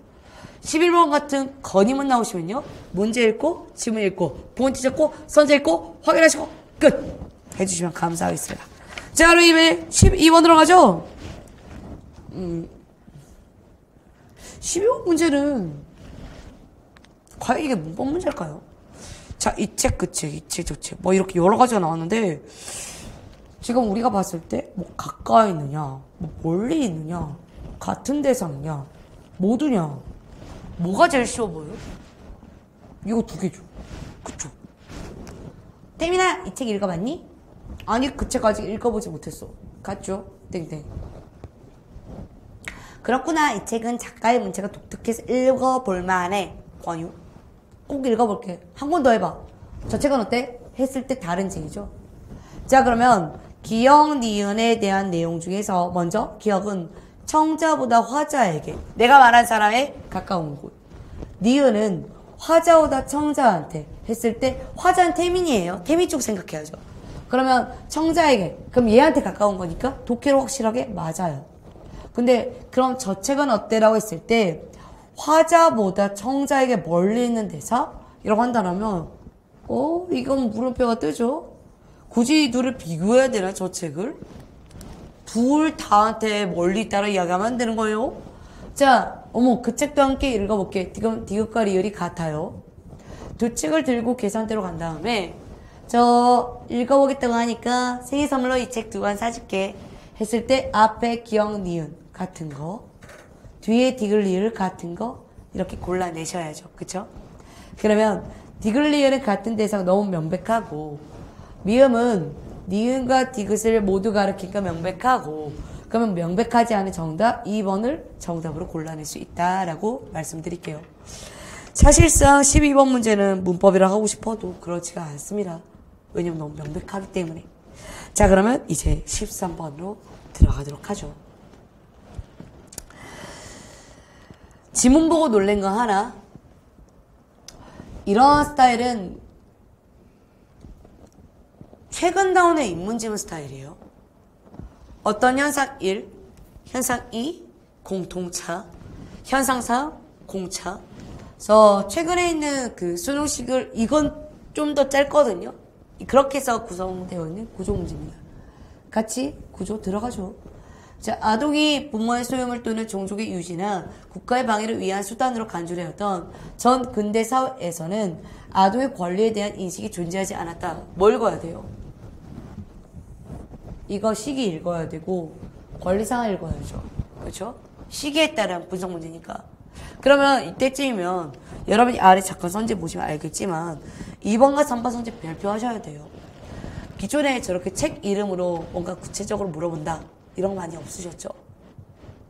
11번 같은 건의문 나오시면요. 문제 읽고 지문 읽고 본티 적고 선제 읽고 확인하시고 끝 해주시면 감사하겠습니다. 자, 그럼 이번에 12번으로 가죠. 12번 문제는 과연 이게 문법 문제일까요? 자, 이 책, 그 책, 이 책, 저 책, 뭐 이렇게 여러 가지가 나왔는데 지금 우리가 봤을 때 뭐 가까이 있느냐, 뭐 멀리 있느냐, 같은 대상이냐, 모두냐, 뭐가 제일 쉬워 보여요? 이거 2개죠. 그쵸? 태민아, 이 책 읽어봤니? 아니, 그 책 아직 읽어보지 못했어. 같죠? 땡땡. 그렇구나. 이 책은 작가의 문체가 독특해서 읽어볼만해. 권유. 꼭 읽어볼게. 한 권 더 해봐. 저 책은 어때? 했을 때 다른 책이죠. 자, 그러면 기억, 니은에 대한 내용 중에서 먼저 기억은 청자보다 화자에게, 내가 말한 사람에 가까운 곳. 니은은 화자보다 청자한테 했을 때 화자는 태민이에요. 태민 쪽 생각해야죠. 그러면 청자에게, 그럼 얘한테 가까운 거니까 독해로 확실하게 맞아요. 근데 그럼 저 책은 어때라고 했을 때 화자보다 청자에게 멀리 있는 대사? 이라고 한다면 이건 물음표가 뜨죠. 굳이 둘을 비교해야 되나, 저 책을? 둘 다한테 멀리 있다라 이야기하면 안 되는 거예요. 자, 그 책도 함께 읽어볼게. 지금 디귿과 리을이 같아요. 두 책을 들고 계산대로 간 다음에 저 읽어보겠다고 하니까 생일 선물로 이 책 2권 사줄게 했을 때 앞에 기억, 니은 같은 거, 뒤에 디귿, 리을 같은 거 이렇게 골라내셔야죠. 그쵸? 그러면 디귿, 리을은 같은 대상 너무 명백하고 미음은 니은과 디귿을 모두 가리키니까 명백하고, 그러면 명백하지 않은 정답 2번을 정답으로 골라낼 수 있다라고 말씀드릴게요. 사실상 12번 문제는 문법이라 하고 싶어도 그렇지가 않습니다. 왜냐면 너무 명백하기 때문에. 자, 그러면 이제 13번으로 들어가도록 하죠. 지문 보고 놀란 거 하나. 이런 스타일은 최근 다운의 인문지문 스타일이에요. 어떤 현상 1, 현상 2, 공통차, 현상 3, 공차. 그래서 최근에 있는 그 수능식을, 이건 좀 더 짧거든요. 그렇게 해서 구성되어 있는 구조 문제입니다. 같이 구조 들어가죠. 자, 아동이 부모의 소유물 또는 종족의 유지나 국가의 방해를 위한 수단으로 간주되었던 전 근대 사회에서는 아동의 권리에 대한 인식이 존재하지 않았다. 뭘 읽어야 돼요? 이거 시기 읽어야 되고 권리상을 읽어야죠. 그렇죠? 시기에 따른 분석 문제니까. 그러면 이때쯤이면 여러분이 아래 잠깐 선지 보시면 알겠지만 2번과 3번 선지 발표하셔야 돼요. 기존에 저렇게 책 이름으로 뭔가 구체적으로 물어본다 이런 거 많이 없으셨죠?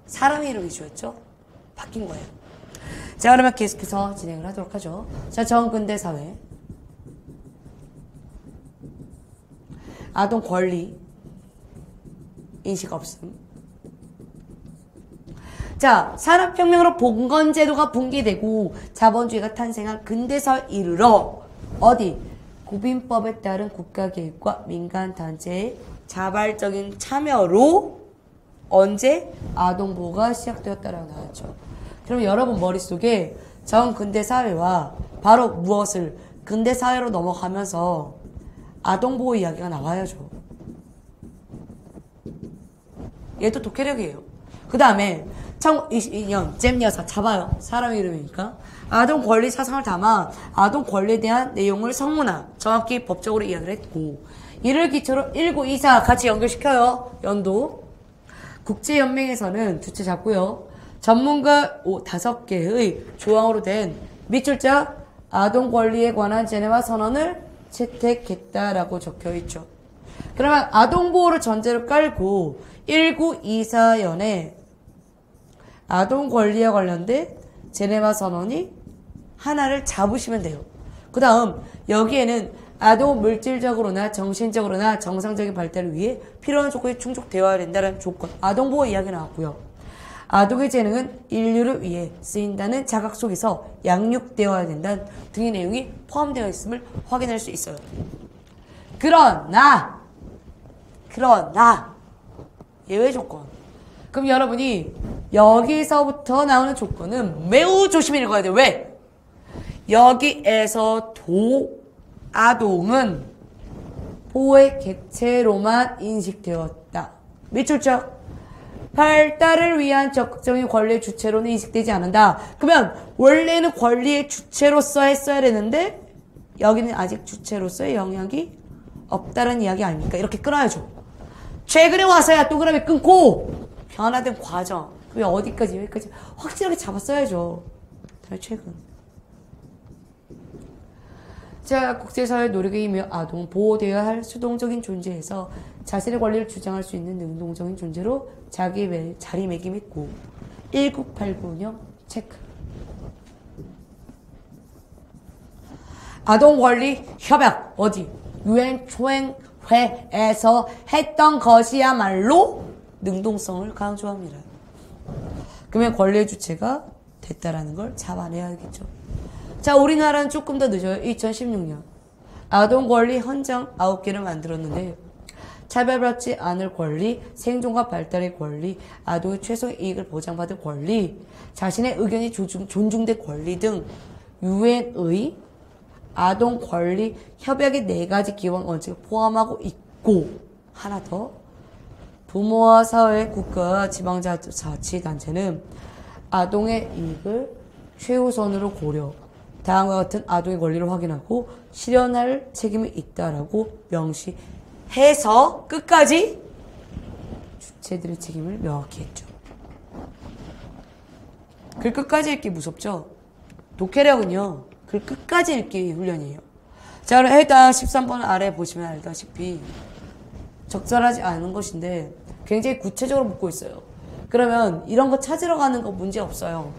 사람 이름이 주였죠? 바뀐 거예요. 자, 그러면 계속해서 진행을 하도록 하죠. 자, 전근대 사회. 아동 권리 인식 없음. 자, 산업혁명으로 봉건제도가 붕괴되고 자본주의가 탄생한 근대사에 이르러 어디? 국빈법에 따른 국가개혁과 민간단체의 자발적인 참여로 언제? 아동보호가 시작되었다라고 나왔죠. 그럼 여러분 머릿속에 전근대사회와 바로 무엇을? 근대사회로 넘어가면서 아동보호 이야기가 나와야죠. 얘도 독해력이에요. 그 다음에 1922년 잼 여사 잡아요. 사람 이름이니까. 아동 권리 사상을 담아 아동 권리에 대한 내용을 성문화, 정확히 법적으로 이야기를 했고, 이를 기초로 1924 같이 연결시켜요. 연도. 국제연맹에서는 두째 잡고요. 전문가 5개의 조항으로 된 밑줄자 아동 권리에 관한 제네바 선언을 채택했다라고 적혀있죠. 그러면 아동보호를 전제로 깔고 1924년에 아동 권리에 관련된 제네바 선언이 하나를 잡으시면 돼요. 그 다음 여기에는 아동 물질적으로나 정신적으로나 정상적인 발달을 위해 필요한 조건이 충족되어야 된다는 조건, 아동보호 이야기 나왔고요. 아동의 재능은 인류를 위해 쓰인다는 자각 속에서 양육되어야 된다는 등의 내용이 포함되어 있음을 확인할 수 있어요. 그러나 예외 조건. 그럼 여러분이 여기서부터 나오는 조건은 매우 조심히 읽어야 돼요. 왜? 여기에서 아동은 보호의 객체로만 인식되었다. 밑줄짝. 발달을 위한 적극적인 권리의 주체로는 인식되지 않는다. 그러면 원래는 권리의 주체로서 했어야 되는데 여기는 아직 주체로서의 영향이 없다는 이야기 아닙니까? 이렇게 끊어야죠. 최근에 와서야 또 그러면 끊고 변화된 과정. 그럼 어디까지 여기까지 확실하게 잡았어야죠. 다음에 최근. 자, 국제사회 노력이며 아동은 보호되어야 할 수동적인 존재에서 자신의 권리를 주장할 수 있는 능동적인 존재로 자리매김했고 1989년 체크. 아동권리 협약 어디? 유엔 총회에서 했던 것이야말로 능동성을 강조합니다. 그러면 권리의 주체가 됐다라는 걸 잡아내야겠죠. 자, 우리나라는 조금 더 늦어요. 2016년 아동권리 헌장 9개를 만들었는데 차별받지 않을 권리, 생존과 발달의 권리, 아동의 최소의 이익을 보장받을 권리, 자신의 의견이 존중될 권리 등 유엔의 아동 권리 협약의 4가지 기본 원칙을 포함하고 있고, 하나 더, 부모와 사회, 국가, 지방자치단체는 아동의 이익을 최우선으로 고려, 다음과 같은 아동의 권리를 확인하고 실현할 책임이 있다라고 명시해서 끝까지 주체들의 책임을 명확히 했죠. 글 끝까지 읽기 무섭죠? 독해력은요, 글 끝까지 읽기 훈련이에요. 자, 그럼 일단 13번 아래 보시면 알다시피 적절하지 않은 것인데 굉장히 구체적으로 묻고 있어요. 그러면 이런 거 찾으러 가는 거 문제 없어요.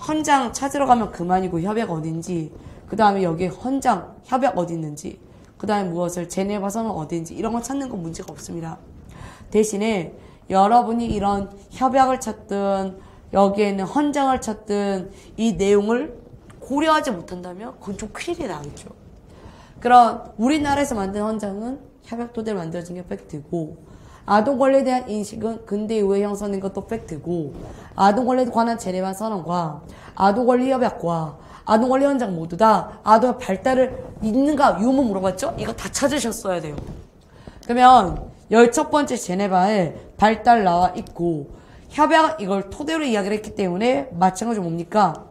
헌장 찾으러 가면 그만이고 협약 어딘지, 그 다음에 여기 헌장, 협약 어디 있는지, 그 다음에 무엇을 제네바 선언 어딘지 이런 거 찾는 건 문제가 없습니다. 대신에 여러분이 이런 협약을 찾든 여기에 있는 헌장을 찾든 이 내용을 고려하지 못한다면 그건 좀 큰일이 나겠죠. 그럼 우리나라에서 만든 헌장은 협약 토대로 만들어진 게 팩트고, 아동 권리에 대한 인식은 근대 이후에 형성된 것도 팩트고, 아동 권리에 관한 제네바 선언과 아동 권리 협약과 아동 권리 헌장 모두 다 아동의 발달을 있는가 유무 물어봤죠? 이거 다 찾으셨어야 돼요. 그러면 11번째 제네바에 발달 나와 있고, 협약 이걸 토대로 이야기를 했기 때문에 마찬가지로 뭡니까?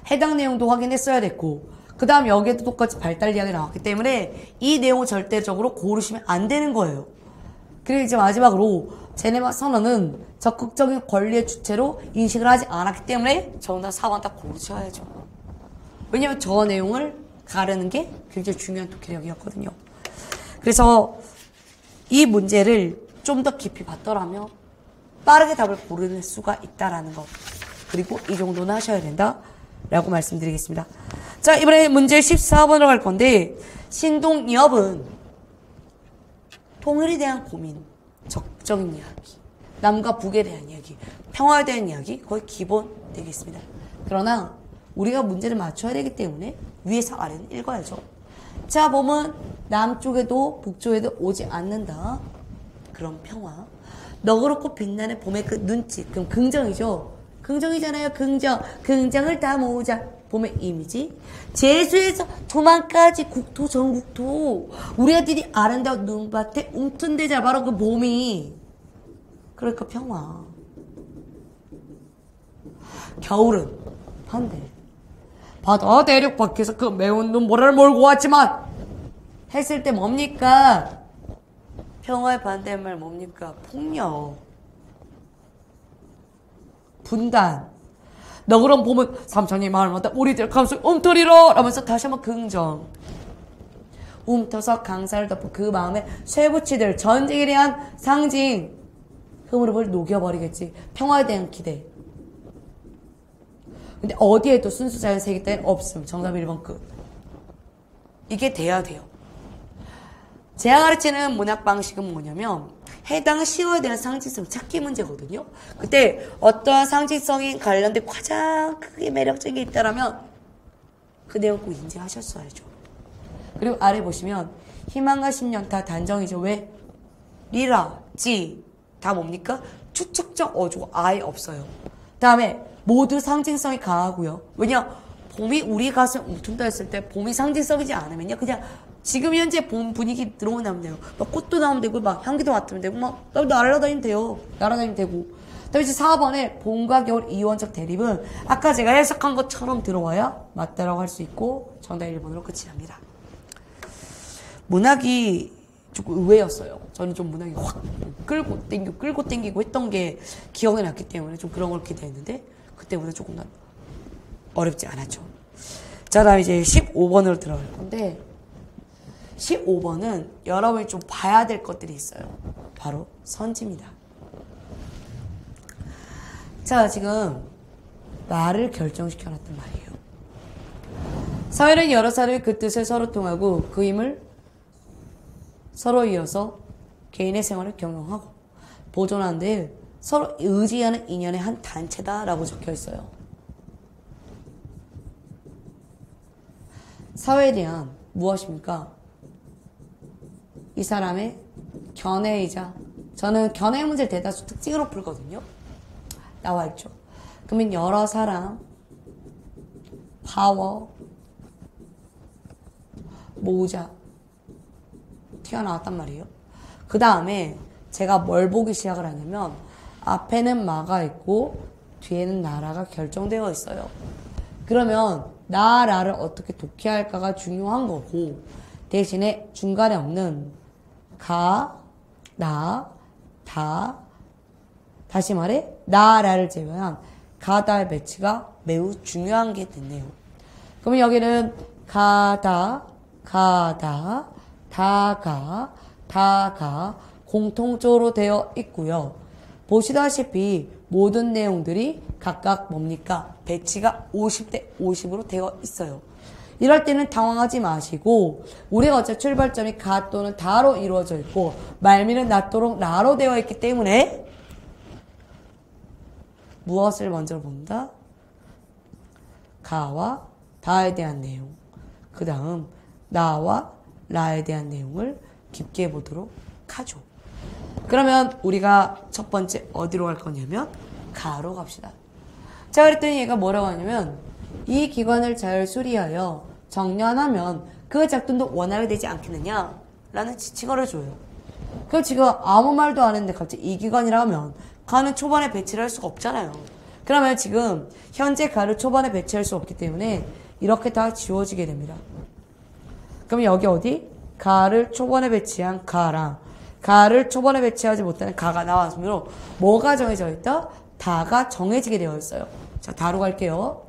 해당 내용도 확인했어야 됐고, 그 다음 여기에도 똑같이 발달 이야기 나왔기 때문에 이 내용을 절대적으로 고르시면 안 되는 거예요. 그리고 이제 마지막으로 제네바 선언은 적극적인 권리의 주체로 인식을 하지 않았기 때문에 정답 4번 딱 고르셔야죠. 왜냐면 저 내용을 가르는 게 굉장히 중요한 독해력이었거든요. 그래서 이 문제를 좀 더 깊이 봤더라면 빠르게 답을 고를 수가 있다라는 것, 그리고 이 정도는 하셔야 된다 라고 말씀드리겠습니다. 자, 이번에 문제 14번으로 갈 건데, 신동엽은 통일에 대한 고민, 적극적인 이야기, 남과 북에 대한 이야기, 평화에 대한 이야기 거의 기본 되겠습니다. 그러나 우리가 문제를 맞춰야 되기 때문에 위에서 아래는 읽어야죠. 자, 봄은 남쪽에도 북쪽에도 오지 않는다. 그런 평화. 너그럽고 빛나는 봄의 그 눈짓. 그럼 긍정이죠. 긍정이잖아요. 긍정. 긍정을 다 모으자. 봄의 이미지. 제수에서 도만까지 국토 전국토. 우리 아들이 아름다운 눈밭에 움튼대자. 바로 그 봄이. 그러니까 평화. 겨울은 반대. 바다 대륙 밖에서 그 매운 눈보라를 몰고 왔지만 했을 때 뭡니까? 평화의 반대말 뭡니까? 폭력. 분단. 너그럼 봄은 삼천리 마을마다 우리들 감수 움트리러 라면서 다시 한번 긍정. 움터서 강사를 덮고 그 마음에 쇠붙이들 전쟁에 대한 상징. 흐무름을 녹여버리겠지. 평화에 대한 기대. 근데 어디에도 순수 자연색이 따윈 없음. 정답 1번 끝. 이게 돼야 돼요. 제가 가르치는 문학 방식은 뭐냐면 해당 시어에 대한 상징성 찾기 문제거든요. 그때 어떠한 상징성이 관련된 가장 크게 매력적인 게 있다라면 그 내용 꼭 인지하셨어야죠. 그리고 아래 보시면 희망과 신념 다 단정이죠. 왜? 리라, 지 다 뭡니까? 추측적 어조가 아예 없어요. 다음에 모두 상징성이 강하고요. 왜냐? 봄이 우리 가슴에 움튼다 했을 때 봄이 상징성이지 않으면요. 그냥 지금 현재 봄 분위기 들어오면 돼요. 막 꽃도 나오면 되고, 막 향기도 맡으면 되고, 막 날아다니면 돼요. 날아다니면 되고. 그다음에 이제 4번에 봄과 겨울 이원적 대립은 아까 제가 해석한 것처럼 들어와야 맞다라고 할 수 있고 정답 1번으로 끝이 납니다. 문학이 조금 의외였어요. 저는 좀 문학이 확 끌고 땡기고 했던 게 기억이 났기 때문에 좀 그런 걸 기대했는데 그때보다 조금 더 어렵지 않았죠. 자, 다음 이제 15번으로 들어갈 건데 15번은 여러분이 좀 봐야 될 것들이 있어요. 바로 선지입니다. 자, 지금 말을 결정시켜놨단 말이에요. 사회는 여러 사람이 그 뜻을 서로 통하고 그 힘을 서로 이어서 개인의 생활을 경영하고 보존하는 데 서로 의지하는 인연의 한 단체다라고 적혀 있어요. 사회에 대한 무엇입니까? 이 사람의 견해이자 저는 견해 문제를 대다수 특징으로 풀거든요. 나와 있죠. 그러면 여러 사람, 파워, 모으자 튀어나왔단 말이에요. 그 다음에 제가 뭘 보기 시작을 하냐면 앞에는 마가 있고 뒤에는 나라가 결정되어 있어요. 그러면 나라를 어떻게 독해할까가 중요한 거고 대신에 중간에 없는 가, 나, 다 다시 말해 나라를 제외한 가다의 배치가 매우 중요한 게 됐네요. 그러면 여기는 가다, 가다, 다가, 다가 공통적으로 되어 있고요. 보시다시피 모든 내용들이 각각 뭡니까? 배치가 50대 50으로 되어 있어요. 이럴 때는 당황하지 마시고 우리가 어차피 출발점이 가 또는 다로 이루어져 있고 말미는 나도록 나로 되어 있기 때문에 무엇을 먼저 본다? 가와 다에 대한 내용, 그 다음 나와 라에 대한 내용을 깊게 보도록 하죠. 그러면 우리가 첫 번째 어디로 갈 거냐면 가로 갑시다. 자, 그랬더니 얘가 뭐라고 하냐면 이 기관을 잘 수리하여 정년하면 그 작품도 원활하게 되지 않겠느냐 라는 지칭어를 줘요. 그럼 지금 아무 말도 안 했는데 갑자기 이 기관이라면 가는 초반에 배치를 할 수가 없잖아요. 그러면 지금 현재 가를 초반에 배치할 수 없기 때문에 이렇게 다 지워지게 됩니다. 그럼 여기 어디? 가를 초반에 배치한 가랑 가를 초반에 배치하지 못하는 가가 나왔으므로 뭐가 정해져 있다? 다가 정해지게 되어 있어요. 자, 다로 갈게요.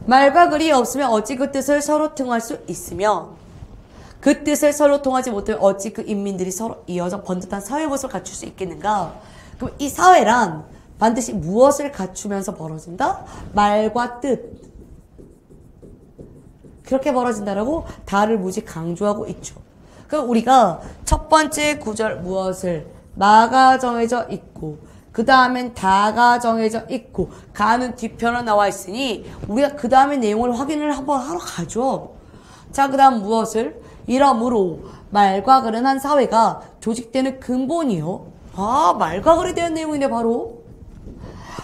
말과 글이 없으면 어찌 그 뜻을 서로 통할 수 있으며 그 뜻을 서로 통하지 못하면 어찌 그 인민들이 서로 이어져 번듯한 사회 모습을 갖출 수 있겠는가? 그럼 이 사회란 반드시 무엇을 갖추면서 벌어진다? 말과 뜻. 그렇게 벌어진다라고 다를 무지 강조하고 있죠. 그럼 우리가 첫 번째 구절 무엇을 마가 정해져 있고 그 다음엔 다가 정해져 있고 가는 뒤편으로 나와 있으니 우리가 그 다음에 내용을 확인을 한번 하러 가죠. 자, 그 다음 무엇을? 이러므로 말과 글은 한 사회가 조직되는 근본이요. 아, 말과 글에 대한 내용이네 바로.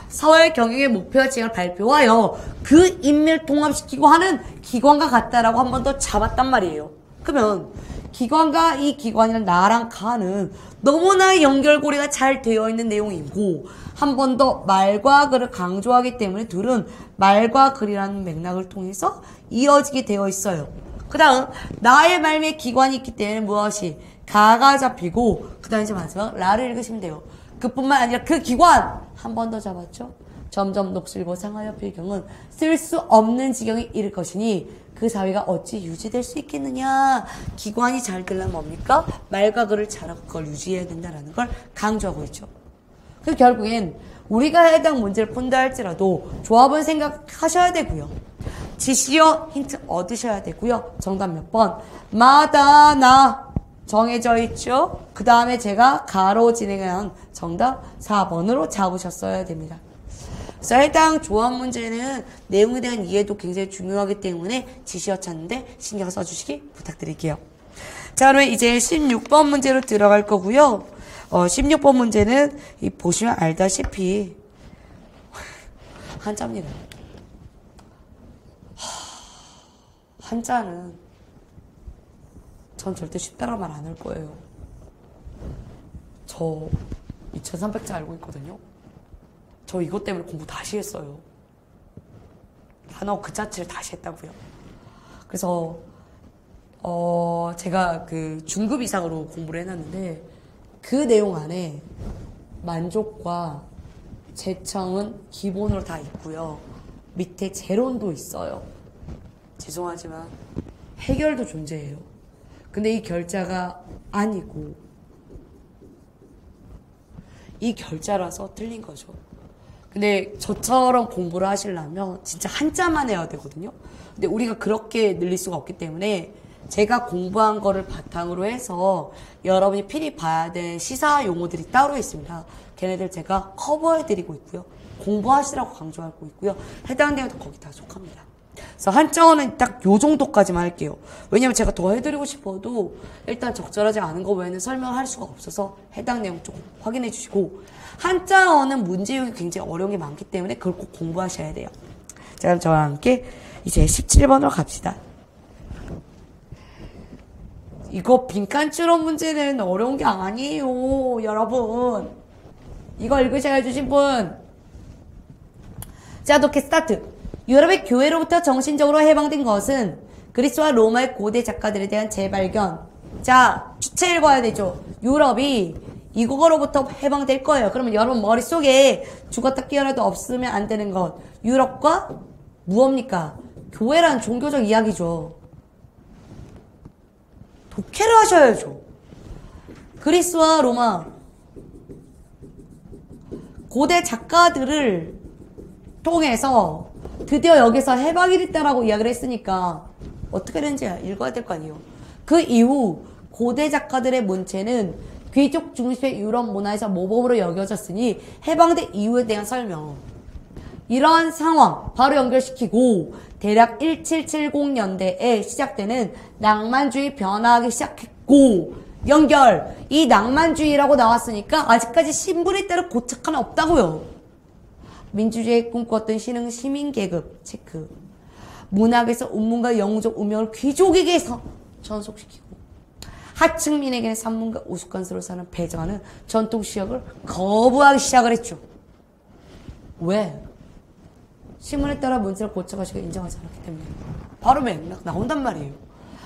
사회 경영의 목표와 지향을 발표하여 그 인맥을 통합시키고 하는 기관과 같다라고 한 번 더 잡았단 말이에요. 그러면 기관과 이 기관이랑 나랑 가는 너무나 연결고리가 잘 되어 있는 내용이고 한 번 더 말과 글을 강조하기 때문에 둘은 말과 글이라는 맥락을 통해서 이어지게 되어 있어요. 그 다음 나의 말미에 기관이 있기 때문에 무엇이? 가가 잡히고 그 다음 이제 마지막 라를 읽으시면 돼요. 그뿐만 아니라 그 기관 한 번 더 잡았죠. 점점 녹슬고 상하여 필경은 쓸 수 없는 지경에 이를 것이니 그 사회가 어찌 유지될 수 있겠느냐. 기관이 잘 되려면 뭡니까? 말과 글을 잘하고 그걸 유지해야 된다는 걸 강조하고 있죠. 그래서 결국엔 우리가 해당 문제를 푼다 할지라도 조합은 생각하셔야 되고요. 지시어 힌트 얻으셔야 되고요. 정답 몇 번? 마다 나 정해져 있죠. 그 다음에 제가 가로 진행한 정답 4번으로 잡으셨어야 됩니다. 그래서 해당 조합 문제는 내용에 대한 이해도 굉장히 중요하기 때문에 지시어 찾는데 신경 써주시기 부탁드릴게요. 자, 그러면 이제 16번 문제로 들어갈 거고요. 16번 문제는 보시면 알다시피 한자입니다. 한자는 전 절대 쉽다라고 말 안 할 거예요. 저 2300자 알고 있거든요. 저 이것 때문에 공부 다시 했어요. 단어 그 자체를 다시 했다고요. 그래서 제가 그 중급 이상으로 공부를 해놨는데 그 내용 안에 만족과 재청은 기본으로 다 있고요. 밑에 재론도 있어요. 죄송하지만 해결도 존재해요. 근데 이 결자가 아니고 이 결자라서 틀린 거죠. 근데 저처럼 공부를 하시려면 진짜 한자만 해야 되거든요. 근데 우리가 그렇게 늘릴 수가 없기 때문에 제가 공부한 거를 바탕으로 해서 여러분이 필히 봐야 될 시사 용어들이 따로 있습니다. 걔네들 제가 커버해드리고 있고요. 공부하시라고 강조하고 있고요. 해당 내용도 거기 다 속합니다. 그래서 한자어는 딱 요 정도까지만 할게요. 왜냐면 제가 더 해드리고 싶어도 일단 적절하지 않은 거 외에는 설명을 할 수가 없어서 해당 내용 조금 확인해 주시고 한자어는 문제용이 굉장히 어려운 게 많기 때문에 그걸 꼭 공부하셔야 돼요. 자, 그럼 저와 함께 이제 17번으로 갑시다. 이거 빈칸추론 문제는 어려운 게 아니에요, 여러분. 이거 읽으셔야 주신 분. 자, 독해 스타트. 유럽의 교회로부터 정신적으로 해방된 것은 그리스와 로마의 고대 작가들에 대한 재발견. 자, 주체 읽어야 되죠. 유럽이 이국어로부터 해방될 거예요. 그러면 여러분 머릿속에 죽었다 깨어나도 없으면 안 되는 것. 유럽과 무엇입니까? 교회라는 종교적 이야기죠. 독해를 하셔야죠. 그리스와 로마 고대 작가들을 통해서 드디어 여기서 해방이 됐다라고 이야기를 했으니까 어떻게 되는지 읽어야 될 거 아니에요. 그 이후 고대 작가들의 문체는 귀족 중심의 유럽 문화에서 모범으로 여겨졌으니 해방된 이후에 대한 설명. 이러한 상황 바로 연결시키고 대략 1770년대에 시작되는 낭만주의 변화하기 시작했고 연결. 이 낭만주의라고 나왔으니까 아직까지 신분에 따른 고착화는 없다고요. 민주주의에 꿈꿨던 신흥 시민계급 체크. 문학에서 운문과 영웅적 운명을 귀족에게 전속시키고 하층민에게는 산문과 우스꽝스러워 사는 배정하는 전통시역을 거부하기 시작을 했죠. 왜? 신문에 따라 문제를 고쳐가시고 인정하지 않았기 때문에. 바로 맥락 나온단 말이에요.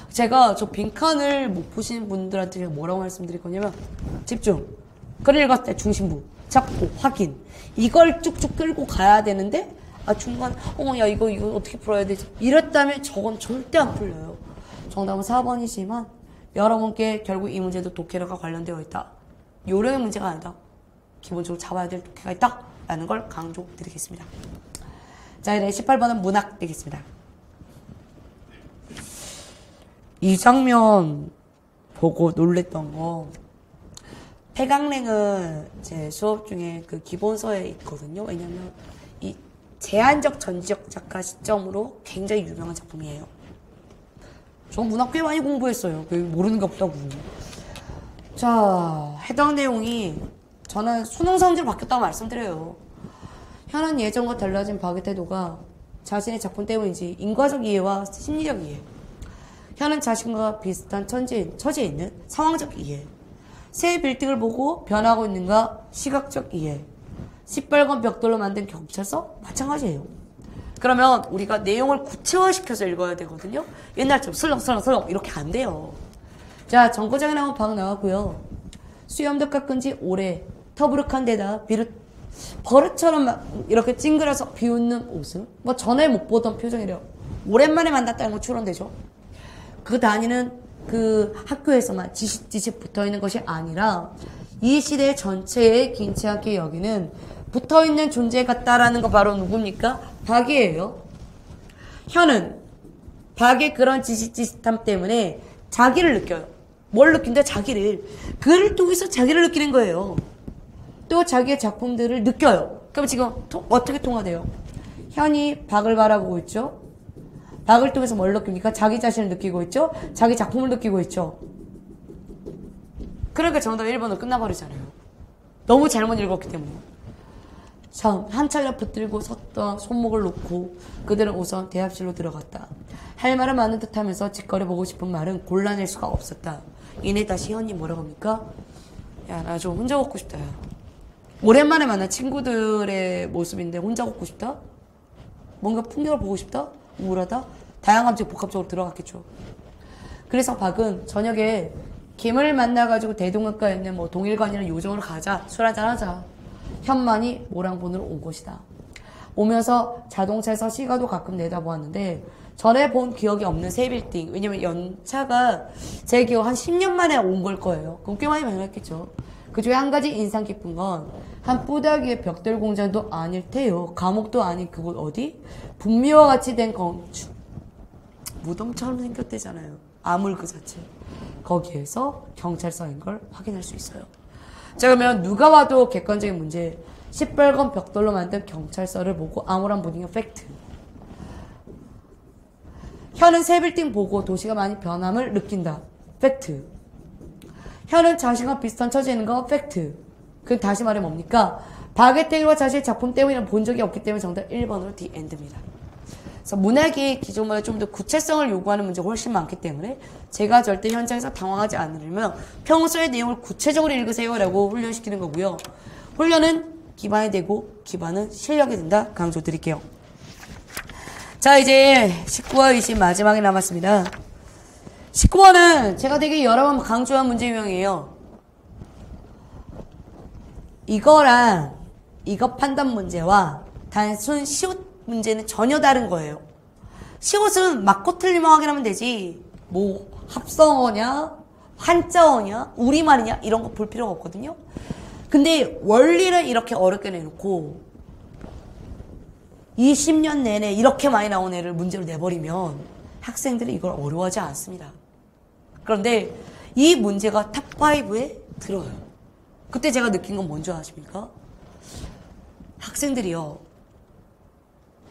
제가 저 빈칸을 못 보시는 분들한테 제가 뭐라고 말씀드릴 거냐면 집중. 글을 읽었을 때 중심부 잡고 확인. 이걸 쭉쭉 끌고 가야 되는데 중간 야 이거 어떻게 풀어야 되지? 이랬다면 저건 절대 안 풀려요. 정답은 4번이지만 여러분께 결국 이 문제도 독해력과 관련되어 있다. 요령의 문제가 아니다. 기본적으로 잡아야 될 독해가 있다. 라는 걸 강조드리겠습니다. 자, 이제 18번은 문학 되겠습니다. 이 장면 보고 놀랬던 거. 폐강랭은 제 수업 중에 그 기본서에 있거든요. 왜냐면 이 제한적 전지적 작가 시점으로 굉장히 유명한 작품이에요. 전 문학 꽤 많이 공부했어요. 모르는 게 없다고. 자, 해당 내용이 저는 수능 성적이 바뀌었다고 말씀드려요. 현은 예전과 달라진 박의 태도가 자신의 작품 때문인지 인과적 이해와 심리적 이해, 현은 자신과 비슷한 처지에 있는 상황적 이해, 새 빌딩을 보고 변하고 있는가 시각적 이해, 시뻘건 벽돌로 만든 경찰서 마찬가지예요. 그러면 우리가 내용을 구체화시켜서 읽어야 되거든요. 옛날처럼 슬렁슬렁 이렇게 안 돼요. 자, 정거장에 나온 박 나왔고요. 수염도 깎은 지 오래, 터부룩한 데다 버릇처럼 막 이렇게 찡그려서 비웃는 옷은 뭐 전에 못 보던 표정이래요. 오랜만에 만났다는 거 추론되죠. 그 다니는 그 학교에서만 지식 붙어있는 것이 아니라 이 시대 전체에 긴치 않게 여기는 붙어있는 존재 같다라는 거 바로 누굽니까? 박이에요. 현은 박의 그런 지식함 때문에 자기를 느껴요. 뭘 느낀다? 자기를. 그를 통해서 자기를 느끼는 거예요. 또 자기의 작품들을 느껴요. 그럼 지금 어떻게 통화돼요? 현이 박을 바라보고 있죠. 박을 통해서 뭘 느낍니까? 자기 자신을 느끼고 있죠. 자기 작품을 느끼고 있죠. 그러니까 정답 1번으로 끝나버리잖아요. 너무 잘못 읽었기 때문에. 참, 한 차례 붙들고 섰던 손목을 놓고 그들은 우선 대합실로 들어갔다. 할 말은 많은 듯하면서 짓거려보고 싶은 말은 골라낼 수가 없었다. 이내 다시 현이 뭐라고 합니까? 야, 나 좀 혼자 걷고 싶다. 야. 오랜만에 만난 친구들의 모습인데 혼자 걷고 싶다? 뭔가 풍경을 보고 싶다? 우울하다? 다양한 감정이 복합적으로 들어갔겠죠. 그래서 박은 저녁에 김을 만나가지고 대동강가에 있는 뭐 동일관이나 요정으로 가자. 술 한잔 하자. 현만이 모랑본으로 온 것이다. 오면서 자동차에서 시가도 가끔 내다보았는데 전에 본 기억이 없는 새 빌딩. 왜냐면 연차가 제 기억 한 10년 만에 온 걸 거예요. 그럼 꽤 많이 변했겠죠. 그 중에 한 가지 인상 깊은 건 한 뿌다기의 벽돌 공장도 아닐 테요. 감옥도 아닌 그곳 어디? 분미와 같이 된 건축. 무덤처럼 생겼대잖아요. 아물 그 자체. 거기에서 경찰서인 걸 확인할 수 있어요. 자, 그러면 누가 봐도 객관적인 문제. 시뻘건 벽돌로 만든 경찰서를 보고 암울한 분위기가 팩트. 현은 새 빌딩 보고 도시가 많이 변함을 느낀다. 팩트. 현은 자신과 비슷한 처지에 있는 거 팩트. 그 다시 말해 뭡니까? 바게테일과 자신의 작품 때문이란 본 적이 없기 때문에 정답 1번으로 The End입니다. 그래서 문학이 기존보다 좀 더 구체성을 요구하는 문제가 훨씬 많기 때문에 제가 절대 현장에서 당황하지 않으려면 평소의 내용을 구체적으로 읽으세요라고 훈련시키는 거고요. 훈련은 기반이 되고 기반은 실력이 된다 강조드릴게요. 자, 이제 19와 20 마지막에 남았습니다. 19번은 제가 되게 여러 번 강조한 문제 유형이에요. 이거랑 이거 판단 문제와 단순 시옷 문제는 전혀 다른 거예요. 시옷은 맞고 틀리면 확인하면 되지. 뭐 합성어냐, 한자어냐, 우리말이냐 이런 거 볼 필요가 없거든요. 근데 원리를 이렇게 어렵게 내놓고 20년 내내 이렇게 많이 나온 애를 문제로 내버리면 학생들이 이걸 어려워하지 않습니다. 그런데 이 문제가 탑5에 들어요. 그때 제가 느낀 건 뭔지 아십니까? 학생들이요.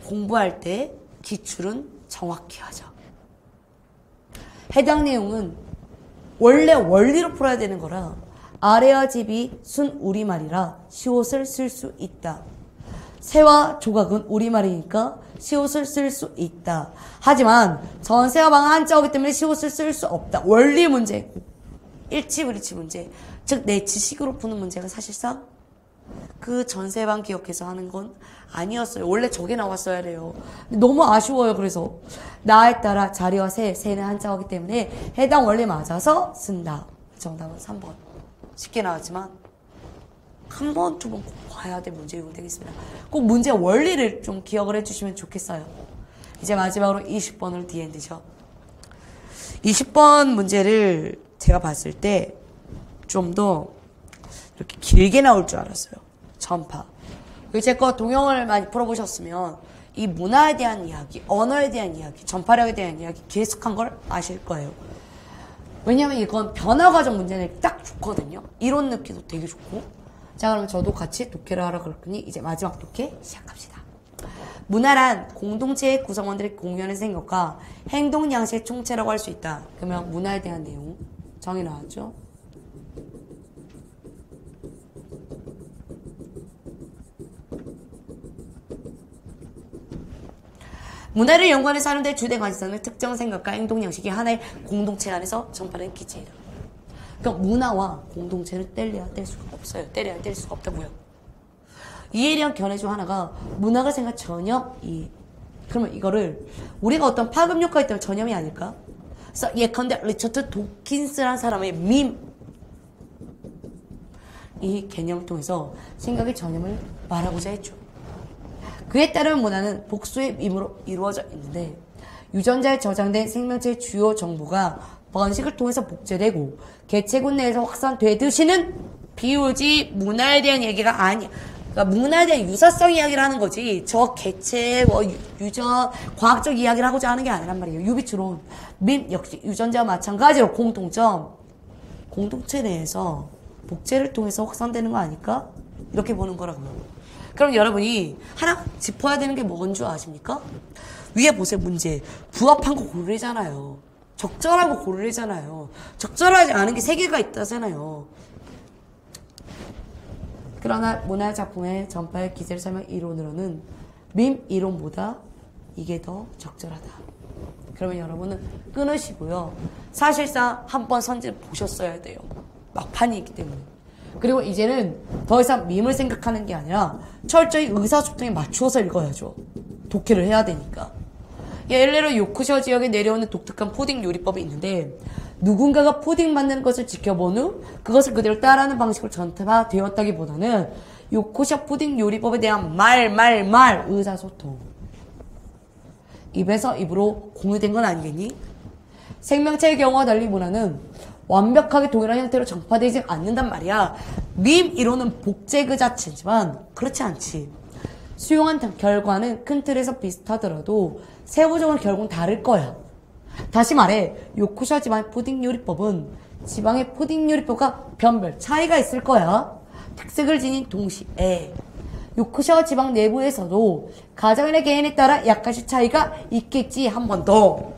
공부할 때 기출은 정확히 하자. 해당 내용은 원래 원리로 풀어야 되는 거라 아래와 집이 순 우리말이라 시옷을 쓸 수 있다. 새와 조각은 우리말이니까 시옷을 쓸 수 있다. 하지만 전세와 방은 한자어기 때문에 시옷을 쓸 수 없다. 원리 문제, 일치불이치 문제, 즉 내 지식으로 푸는 문제가 사실상 그 전세방 기억해서 하는 건 아니었어요. 원래 저게 나왔어야 돼요. 너무 아쉬워요. 그래서 나에 따라 자리와 새는 한자어기 때문에 해당 원리 맞아서 쓴다. 정답은 3번. 쉽게 나왔지만 한 번, 두 번 꼭 봐야 될 문제가 되겠습니다. 꼭 문제 원리를 좀 기억을 해주시면 좋겠어요. 이제 마지막으로 20번으로 디엔드죠. 20번 문제를 제가 봤을 때 좀 더 이렇게 길게 나올 줄 알았어요. 전파. 제 거 동영을 많이 풀어보셨으면 이 문화에 대한 이야기, 언어에 대한 이야기, 전파력에 대한 이야기 계속한 걸 아실 거예요. 왜냐면 이건 변화 과정 문제는 딱 좋거든요. 이론 느낌도 되게 좋고. 자, 그러면 저도 같이 독해를 하러 그랬더니 이제 마지막 독해 시작합시다. 문화란 공동체의 구성원들의 공유하는 생각과 행동 양식의 총체라고 할 수 있다. 그러면 문화에 대한 내용 정의 나왔죠? 문화를 연구하는 사람들의 주된 관심사는 특정 생각과 행동 양식이 하나의 공동체 안에서 전파되는 기체이다. 그러니까 문화와 공동체를 뗄래야 뗄 수가 없어요. 뗄래야 뗄 수가 없다고요. 이에 대한 견해 중 하나가 문화가 생각 전염이. 그러면 이거를 우리가 어떤 파급 효과에 따른 전염이 아닐까? 그래서 예컨대 리처드 도킨스라는 사람의 밈, 이 개념을 통해서 생각의 전염을 말하고자 했죠. 그에 따르면 문화는 복수의 밈으로 이루어져 있는데 유전자에 저장된 생명체의 주요 정보가 번식을 통해서 복제되고 개체군 내에서 확산되듯이는 비오지 문화에 대한 얘기가 아니야. 그러니까 문화에 대한 유사성 이야기를 하는 거지 저 개체 유전 과학적 이야기를 하고자 하는 게 아니란 말이에요. 유비추론 밈 역시 유전자와 마찬가지로 공통점 공동체 내에서 복제를 통해서 확산되는 거 아닐까? 이렇게 보는 거라고요. 그럼 여러분이 하나 짚어야 되는 게 뭔 줄 아십니까? 위에 보세요. 문제 부합한 거 고르래잖아요. 적절한 거 고르래잖아요. 적절하지 않은 게 3개가 있다잖아요. 그러나 문화작품의 전파의 기세를 설명 이론으로는 밈 이론보다 이게 더 적절하다. 그러면 여러분은 끊으시고요. 사실상 한번 선지를 보셨어야 돼요. 막판이 있기 때문에. 그리고 이제는 더 이상 밈을 생각하는 게 아니라 철저히 의사소통에 맞추어서 읽어야죠. 독해를 해야 되니까. 예를 들어 요크셔 지역에 내려오는 독특한 푸딩 요리법이 있는데 누군가가 푸딩 만드는 것을 지켜본 후 그것을 그대로 따라하는 방식으로 전파되었다기보다는 요크셔 푸딩 요리법에 대한 말 의사소통. 입에서 입으로 공유된 건 아니겠니? 생명체의 경우와 달리 문화는 완벽하게 동일한 형태로 전파되지 않는단 말이야. 밈 이론은 복제 그 자체지만 그렇지 않지. 수용한 결과는 큰 틀에서 비슷하더라도 세부적으로 결국은 다를 거야. 다시 말해 요크셔 지방의 푸딩 요리법은 지방의 푸딩 요리법과 변별 차이가 있을 거야. 특색을 지닌 동시에 요크셔 지방 내부에서도 가정인의 개인에 따라 약간씩 차이가 있겠지. 한 번 더.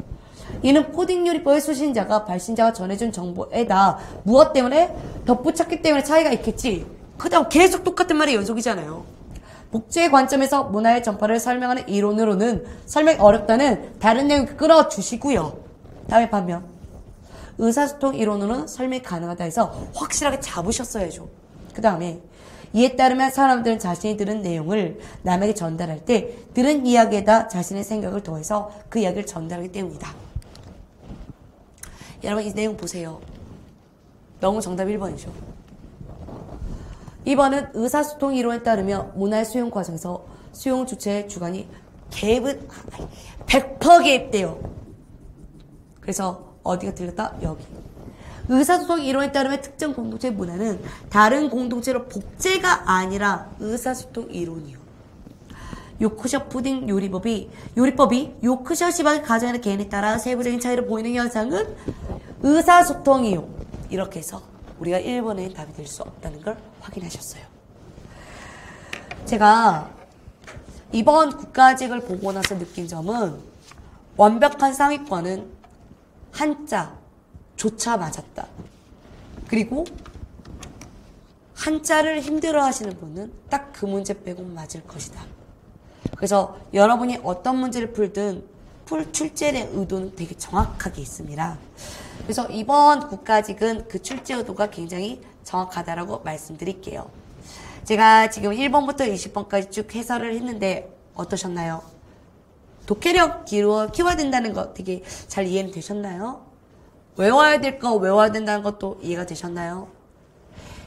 이는 푸딩 요리법의 수신자가 발신자가 전해준 정보에다 무엇 때문에 덧붙였기 때문에 차이가 있겠지. 그 다음 계속 똑같은 말이 연속이잖아요. 복제의 관점에서 문화의 전파를 설명하는 이론으로는 설명이 어렵다는 다른 내용 끊어주시고요. 다음에 반면 의사소통 이론으로는 설명이 가능하다 해서 확실하게 잡으셨어야죠. 그 다음에 이에 따르면 사람들은 자신이 들은 내용을 남에게 전달할 때 들은 이야기에다 자신의 생각을 더해서 그 이야기를 전달하기 때문이다. 여러분 이 내용 보세요. 너무 정답 1번이죠. 2번은 의사소통 이론에 따르며 문화의 수용 과정에서 수용 주체의 주관이 개입은 100% 개입돼요. 그래서 어디가 들렸다? 여기. 의사소통 이론에 따르면 특정 공동체의 문화는 다른 공동체로 복제가 아니라 의사소통 이론이요. 요크셔 푸딩 요리법이 요크셔 지방의 가정이나 개인에 따라 세부적인 차이를 보이는 현상은 의사소통이요. 이렇게 해서 우리가 1번의 답이 될 수 없다는 걸 확인하셨어요. 제가 이번 국가직을 보고 나서 느낀 점은 완벽한 상위권은 한자조차 맞았다. 그리고 한자를 힘들어 하시는 분은 딱 그 문제 빼고 맞을 것이다. 그래서 여러분이 어떤 문제를 풀든 출제의 의도는 되게 정확하게 있습니다. 그래서 이번 국가직은 그 출제 의도가 굉장히 정확하다라고 말씀드릴게요. 제가 지금 1번부터 20번까지 쭉 해설을 했는데 어떠셨나요? 독해력 키워야 된다는 거 되게 잘 이해는 되셨나요? 외워야 될 거 외워야 된다는 것도 이해가 되셨나요?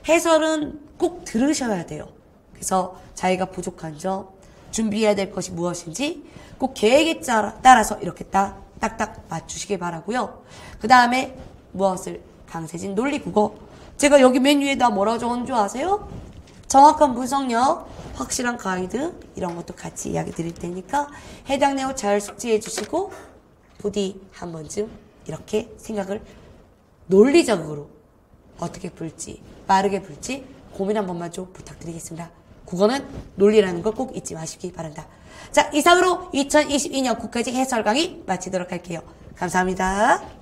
해설은 꼭 들으셔야 돼요. 그래서 자기가 부족한 점, 준비해야 될 것이 무엇인지 꼭 계획에 따라서 이렇게 딱딱 맞추시길 바라고요. 그 다음에 무엇을 강세진 논리국어. 제가 여기 맨 위에다 뭐라고 적은 줄 아세요? 정확한 분석력, 확실한 가이드 이런 것도 같이 이야기 드릴 테니까 해당 내용 잘 숙지해 주시고 부디 한 번쯤 이렇게 생각을 논리적으로 어떻게 풀지, 빠르게 풀지 고민 한 번만 좀 부탁드리겠습니다. 국어는 논리라는 거 꼭 잊지 마시기 바란다. 자, 이상으로 2022년 국가직 해설 강의 마치도록 할게요. 감사합니다.